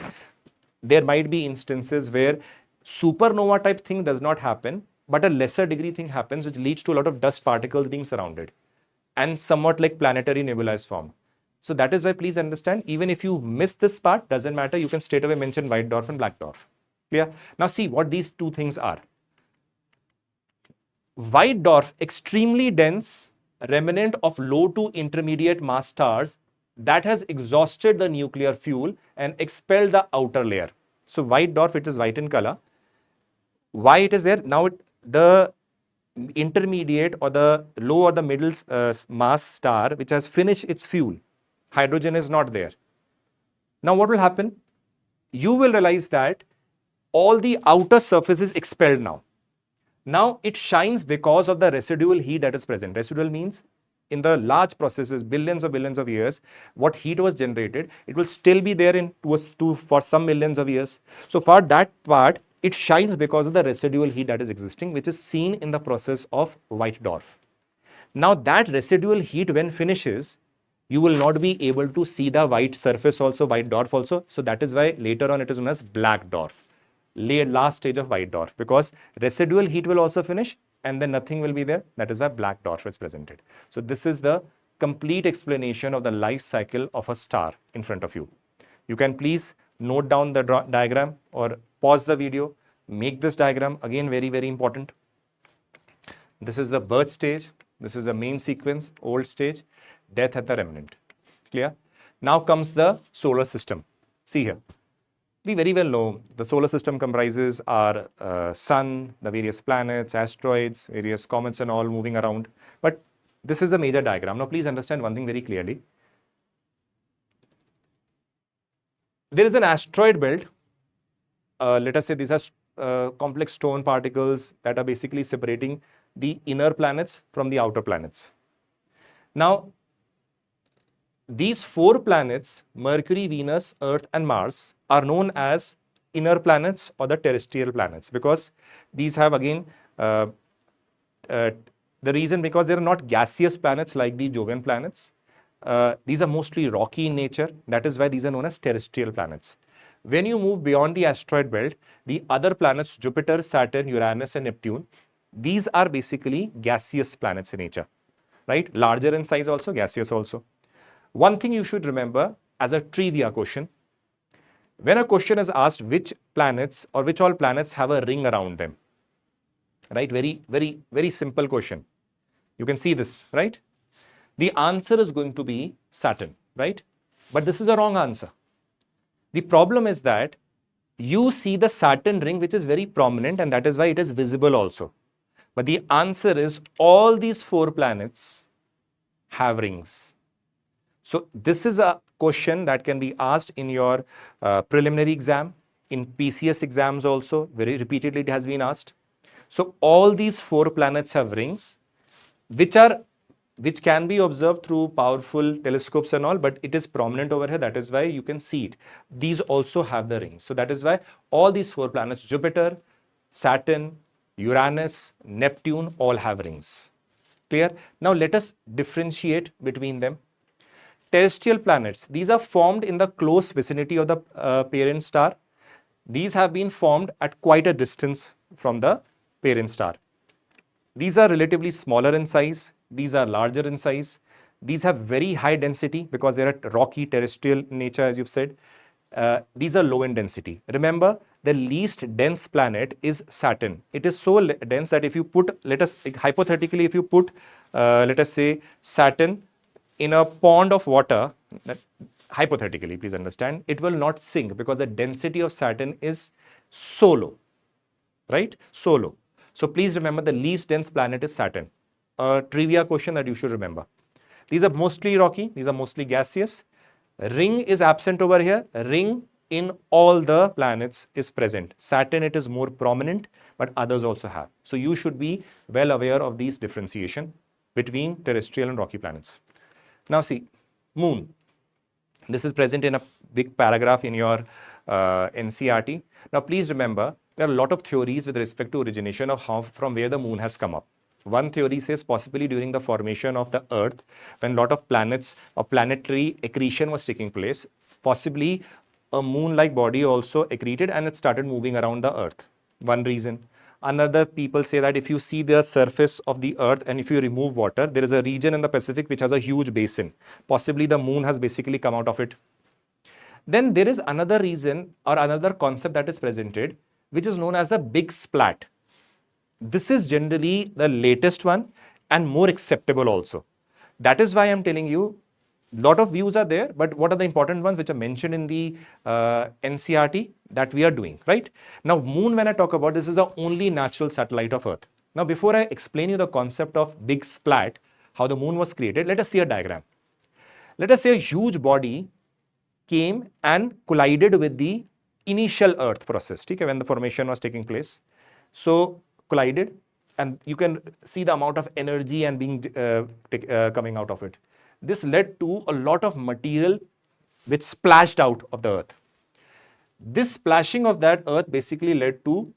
there might be instances where supernova type thing does not happen, but a lesser degree thing happens, which leads to a lot of dust particles being surrounded. and somewhat like planetary nebula is formed. So that is why please understand, even if you miss this part, doesn't matter, you can straight away mention white dwarf and black dwarf. Clear? Now see what these two things are. White dwarf, extremely dense remnant of low to intermediate mass stars that has exhausted the nuclear fuel and expelled the outer layer. So white dwarf, it is white in color. Why it is there? Now the intermediate or the low or the middle mass star which has finished its fuel, hydrogen is not there. Now what will happen? You will realize that all the outer surface is expelled now. Now it shines because of the residual heat that is present. Residual means in the large processes, billions of years, what heat was generated, it will still be there for some millions of years. So for that part, it shines because of the residual heat that is existing, which is seen in the process of white dwarf. Now that residual heat when finishes, you will not be able to see the white surface also, white dwarf also. So that is why later on it is known as black dwarf. Last stage of white dwarf, because residual heat will also finish and then nothing will be there. That is why black dwarf is presented. So this is the complete explanation of the life cycle of a star in front of you. You can please note down the diagram or pause the video, make this diagram, again very important. This is the birth stage, this is the main sequence, old stage, death at the remnant. Clear? Now comes the solar system. See here. We very well know the solar system comprises our sun, the various planets, asteroids, various comets and all moving around. But this is a major diagram. Now please understand one thing very clearly. There is an asteroid belt. Let us say these are complex stone particles that are basically separating the inner planets from the outer planets. Now, these four planets, Mercury, Venus, Earth and Mars, are known as inner planets or the terrestrial planets, because these have again the reason because they are not gaseous planets like the Jovian planets. These are mostly rocky in nature. That is why these are known as terrestrial planets. When you move beyond the asteroid belt, the other planets, Jupiter, Saturn, Uranus and Neptune, these are basically gaseous planets in nature, right? Larger in size also, gaseous also. One thing you should remember as a trivia question, when a question is asked which planets or which all planets have a ring around them, right? Very simple question. You can see this, right? The answer is going to be Saturn, right? But this is a wrong answer. The problem is that you see the Saturn ring, which is very prominent, and that is why it is visible also. But the answer is all these four planets have rings. So this is a question that can be asked in your preliminary exam, in PCS exams also, very repeatedly it has been asked. So all these four planets have rings, which can be observed through powerful telescopes and all, but it is prominent over here. That is why you can see it. These also have the rings. So that is why all these four planets, Jupiter, Saturn, Uranus, Neptune, all have rings. Clear? Now let us differentiate between them. Terrestrial planets, these are formed in the close vicinity of the parent star. These have been formed at quite a distance from the parent star. These are relatively smaller in size. These are larger in size. These have very high density because they are rocky terrestrial in nature, as you've said. These are low in density. Remember, the least dense planet is Saturn. It is so dense that if you put, hypothetically, if you put, let us say, Saturn in a pond of water, hypothetically, please understand, it will not sink because the density of Saturn is so low, right? So low. So please remember the least dense planet is Saturn. A trivia question that you should remember. These are mostly rocky. These are mostly gaseous. Ring is absent over here. Ring in all the planets is present. Saturn, it is more prominent, but others also have. So you should be well aware of these differentiation between terrestrial and rocky planets. Now see, moon. This is present in a big paragraph in your NCERT. Now please remember, there are a lot of theories with respect to origination of from where the moon has come up. One theory says possibly during the formation of the Earth, when a lot of planets or planetary accretion was taking place, possibly a moon-like body also accreted and it started moving around the Earth. One reason. Another people say that if you see the surface of the earth and if you remove water, there is a region in the Pacific which has a huge basin. Possibly the moon has basically come out of it. Then there is another reason or another concept that is presented, which is known as a big splat. This is generally the latest one and more acceptable also. That is why I'm telling you, lot of views are there, but what are the important ones which are mentioned in the NCERT that we are doing, right? Now, moon, when I talk about, this is the only natural satellite of Earth. Now, before I explain you the concept of big splat, how the moon was created, let us see a diagram. Let us say a huge body came and collided with the initial Earth process, okay, when the formation was taking place. So collided, and you can see the amount of energy and being coming out of it. This led to a lot of material which splashed out of the Earth. This splashing of that Earth basically led to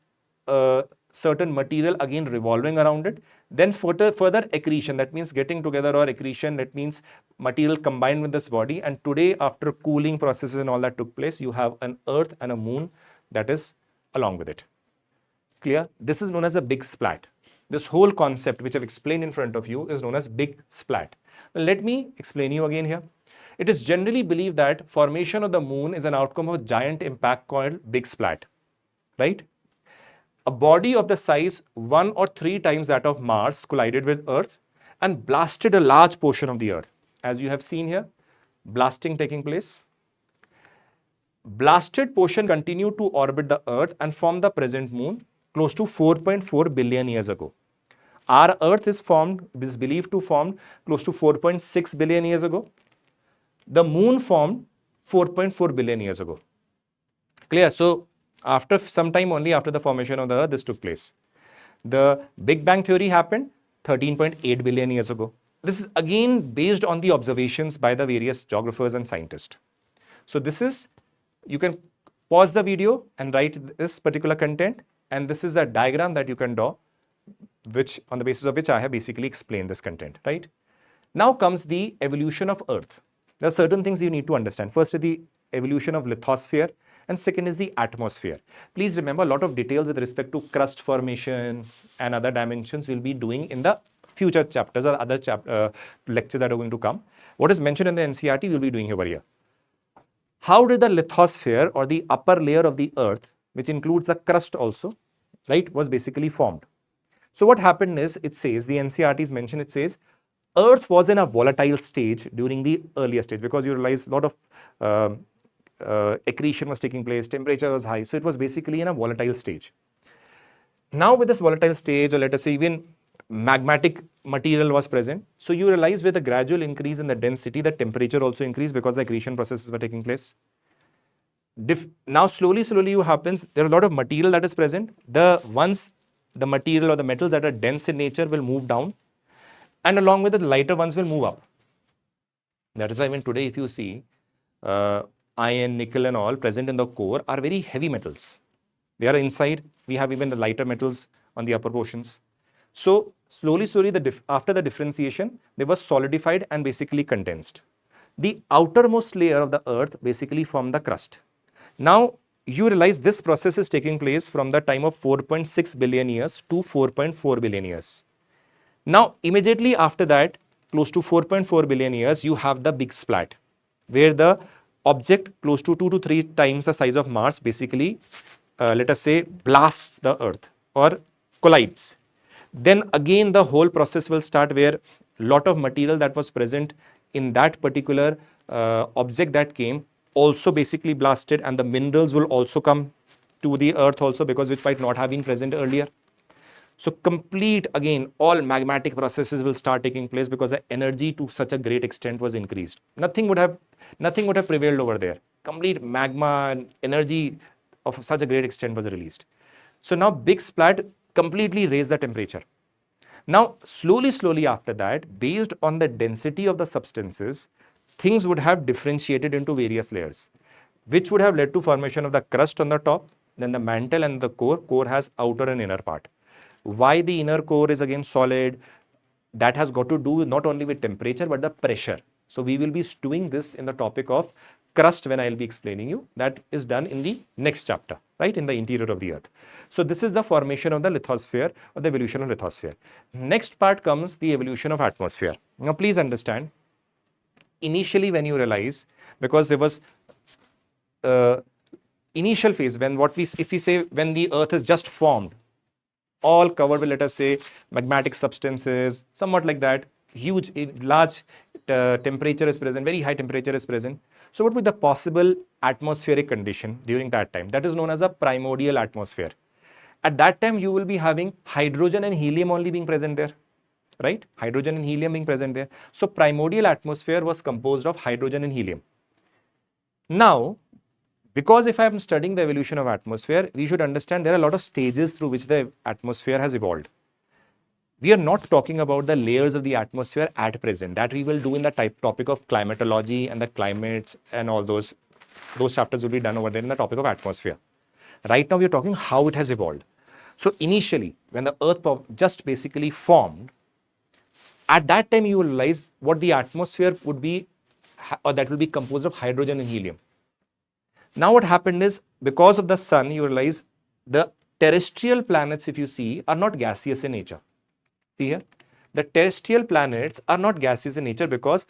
certain material again revolving around it. Then further accretion, that means getting together, or accretion, that means material combined with this body. And today, after cooling processes and all that took place, you have an Earth and a moon that is along with it. Clear? This is known as a big splat. This whole concept which I've explained in front of you is known as big splat. Now, let me explain you again here. It is generally believed that formation of the moon is an outcome of a giant impact called big splat, right? A body of the size 1 or 3 times that of Mars collided with Earth and blasted a large portion of the Earth. As you have seen here, blasting taking place. Blasted portion continued to orbit the Earth and form the present moon close to 4.4 billion years ago. Our Earth is believed to form close to 4.6 billion years ago. The moon formed 4.4 billion years ago. Clear? So, after some time only after the formation of the Earth, this took place. The Big Bang Theory happened 13.8 billion years ago. This is again based on the observations by the various geographers and scientists. So, this is, you can pause the video and write this particular content, and this is a diagram that you can draw, which on the basis of which I have basically explained this content, right? Now comes the evolution of Earth. There are certain things you need to understand. First is the evolution of lithosphere, and second is the atmosphere. Please remember, a lot of details with respect to crust formation and other dimensions we'll be doing in the future chapters or other lectures that are going to come. What is mentioned in the NCERT we'll be doing over here. How did the lithosphere, or the upper layer of the Earth, which includes the crust also, right, was basically formed? So what happened is, it says, the NCERT is mentioned, it says, Earth was in a volatile stage during the earlier stage, because you realize a lot of accretion was taking place, temperature was high, so it was basically in a volatile stage. Now with this volatile stage, or let us say even magmatic material was present, so you realize with a gradual increase in the density, the temperature also increased because the accretion processes were taking place. Now slowly you happens, there are a lot of material that is present. Once the material or the metals that are dense in nature will move down, and along with it, the lighter ones will move up. That is why when today, if you see iron, nickel and all present in the core are very heavy metals. They are inside. We have even the lighter metals on the upper portions. So slowly, after the differentiation, they were solidified and basically condensed. The outermost layer of the Earth basically formed the crust. Now, you realize this process is taking place from the time of 4.6 billion years to 4.4 billion years. Now, immediately after that, close to 4.4 billion years, you have the big splat, where the object close to 2 to 3 times the size of Mars basically, let us say, blasts the Earth or collides. Then again, the whole process will start, where a lot of material that was present in that particular object that came also basically blasted, and the minerals will also come to the Earth also, because which might not have been present earlier. So complete, again, all magmatic processes will start taking place, because the energy to such a great extent was increased. Nothing would have prevailed over there. Complete magma and energy of such a great extent was released. So now big splat completely raised the temperature. Now slowly after that, based on the density of the substances, things would have differentiated into various layers, which would have led to formation of the crust on the top, then the mantle and the core. Core has outer and inner part. Why the inner core is again solid? That has got to do not only with temperature but the pressure. So we will be doing this in the topic of crust when I'll be explaining you. That is done in the next chapter, right, in the interior of the Earth. So this is the formation of the lithosphere or the evolution of lithosphere. Next part comes the evolution of atmosphere. Now please understand, initially when you realize, because there was initial phase when if we say when the Earth is just formed, all covered with, let us say, magmatic substances, somewhat like that, huge, large temperature is present, very high temperature is present. So what would be the possible atmospheric condition during that time? That is known as a primordial atmosphere. At that time, you will be having hydrogen and helium only being present there, right? Hydrogen and helium being present there. So primordial atmosphere was composed of hydrogen and helium. Now, because if I am studying the evolution of atmosphere, we should understand there are a lot of stages through which the atmosphere has evolved. We are not talking about the layers of the atmosphere at present. That we will do in the topic of climatology and the climates and all those chapters will be done over there in the topic of atmosphere. Right now we are talking how it has evolved. So initially, when the Earth just basically formed, at that time you will realize what the atmosphere would be, or that will be composed of hydrogen and helium. Now what happened is, because of the sun, you realize the terrestrial planets, if you see, are not gaseous in nature. See here, the terrestrial planets are not gaseous in nature because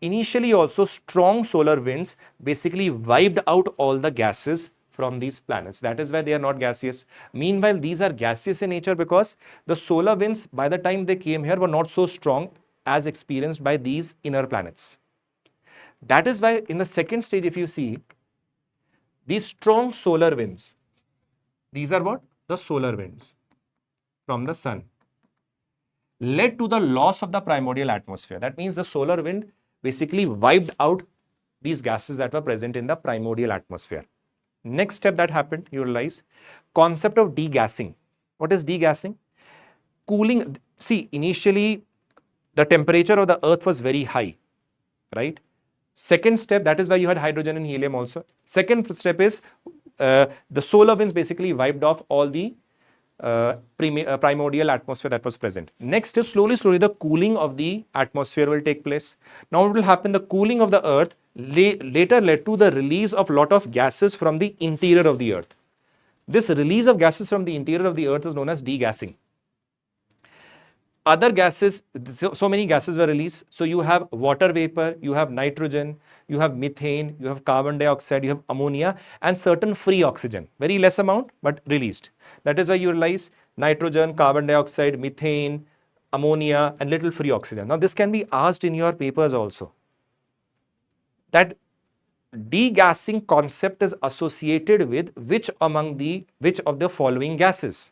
initially also strong solar winds basically wiped out all the gases from these planets. That is why they are not gaseous. Meanwhile, these are gaseous in nature because the solar winds, by the time they came here, were not so strong as experienced by these inner planets. That is why in the second stage, if you see, these strong solar winds, these are what? The solar winds from the sun, led to the loss of the primordial atmosphere. That means the solar wind basically wiped out these gases that were present in the primordial atmosphere. Next step that happened, you realize, concept of degassing. What is degassing? Cooling. See, initially the temperature of the Earth was very high, right? Second step, that is why you had hydrogen and helium also. Second step is the solar winds basically wiped off all the primordial atmosphere that was present. Next is slowly the cooling of the atmosphere will take place. Now what will happen? The cooling of the Earth later led to the release of lot of gases from the interior of the Earth. This release of gases from the interior of the Earth is known as degassing. Other gases, so many gases were released. So you have water vapor, you have nitrogen, you have methane, you have carbon dioxide, you have ammonia, and certain free oxygen. Very less amount, but released. That is why you realize nitrogen, carbon dioxide, methane, ammonia, and little free oxygen. Now this can be asked in your papers also. That degassing concept is associated with which of the following gases?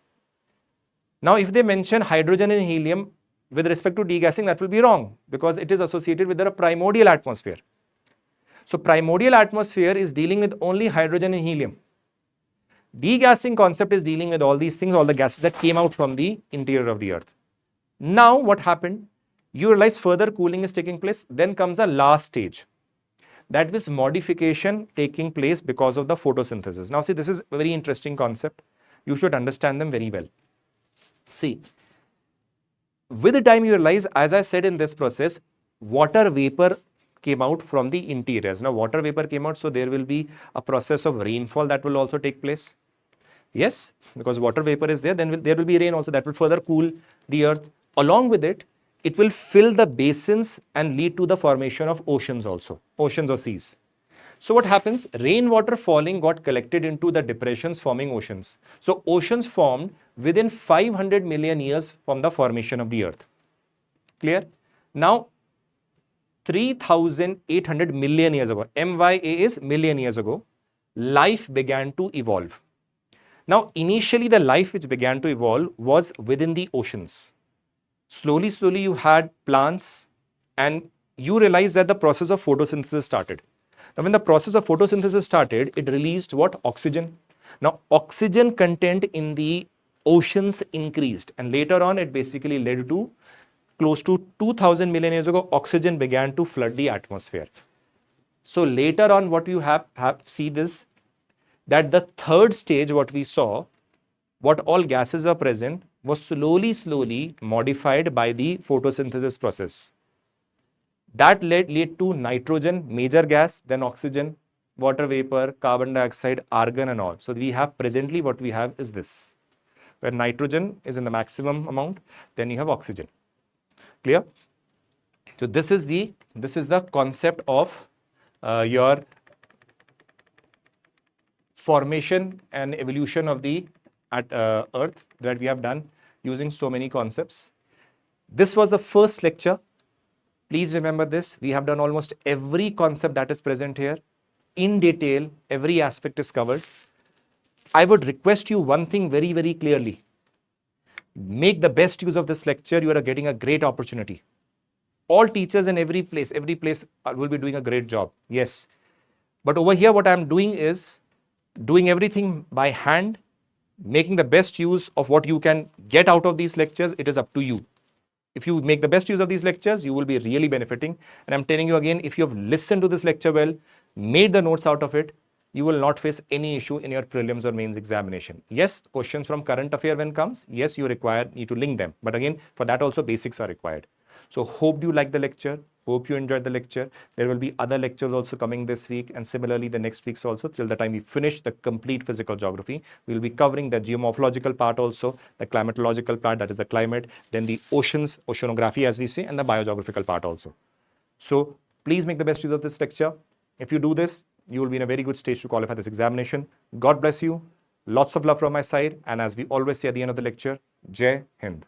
Now, if they mention hydrogen and helium with respect to degassing, that will be wrong because it is associated with the primordial atmosphere. So, primordial atmosphere is dealing with only hydrogen and helium. Degassing concept is dealing with all these things, all the gases that came out from the interior of the Earth. Now, what happened? You realize further cooling is taking place. Then comes the last stage. That is modification taking place because of the photosynthesis. Now, see, this is a very interesting concept. You should understand them very well. See, with the time you realize, as I said in this process, water vapor came out from the interiors. Now, water vapor came out, so there will be a process of rainfall that will also take place. Yes, because water vapor is there, then there will be rain also that will further cool the Earth. Along with it, it will fill the basins and lead to the formation of oceans also, oceans or seas. So what happens? Rainwater falling got collected into the depressions forming oceans. So oceans formed within 500 million years from the formation of the Earth. Clear? Now, 3,800 million years ago, MYA is million years ago, life began to evolve. Now, initially the life which began to evolve was within the oceans. Slowly you had plants and you realize that the process of photosynthesis started. Now, when the process of photosynthesis started, it released what? Oxygen. Now, oxygen content in the oceans increased and later on it basically led to close to 2000 million years ago, oxygen began to flood the atmosphere. So later on what you have see this, that the third stage what we saw, what all gases are present was slowly modified by the photosynthesis process. That led to nitrogen, major gas, then oxygen, water vapor, carbon dioxide, argon and all. So we have presently what we have is this, where nitrogen is in the maximum amount, then you have oxygen. Clear? So this is the concept of your formation and evolution of the Earth that we have done using so many concepts. This was the first lecture. Please remember this. We have done almost every concept that is present here in detail. Every aspect is covered. I would request you one thing very, very clearly. Make the best use of this lecture. You are getting a great opportunity. All teachers in every place will be doing a great job. Yes. But over here, what I'm doing is doing everything by hand, making the best use of what you can get out of these lectures. It is up to you. If you make the best use of these lectures, you will be really benefiting. And I'm telling you again, if you have listened to this lecture well, made the notes out of it, you will not face any issue in your prelims or mains examination. Yes, questions from current affair when comes, yes, you need to link them. But again, for that also basics are required. So hope you like the lecture. Hope you enjoyed the lecture. There will be other lectures also coming this week, and similarly the next weeks also, till the time we finish the complete physical geography. We will be covering the geomorphological part also, the climatological part, that is the climate, then the oceans, oceanography as we say, and the biogeographical part also. So please make the best use of this lecture. If you do this, you will be in a very good stage to qualify this examination. God bless you. Lots of love from my side. And as we always say at the end of the lecture, Jai Hind.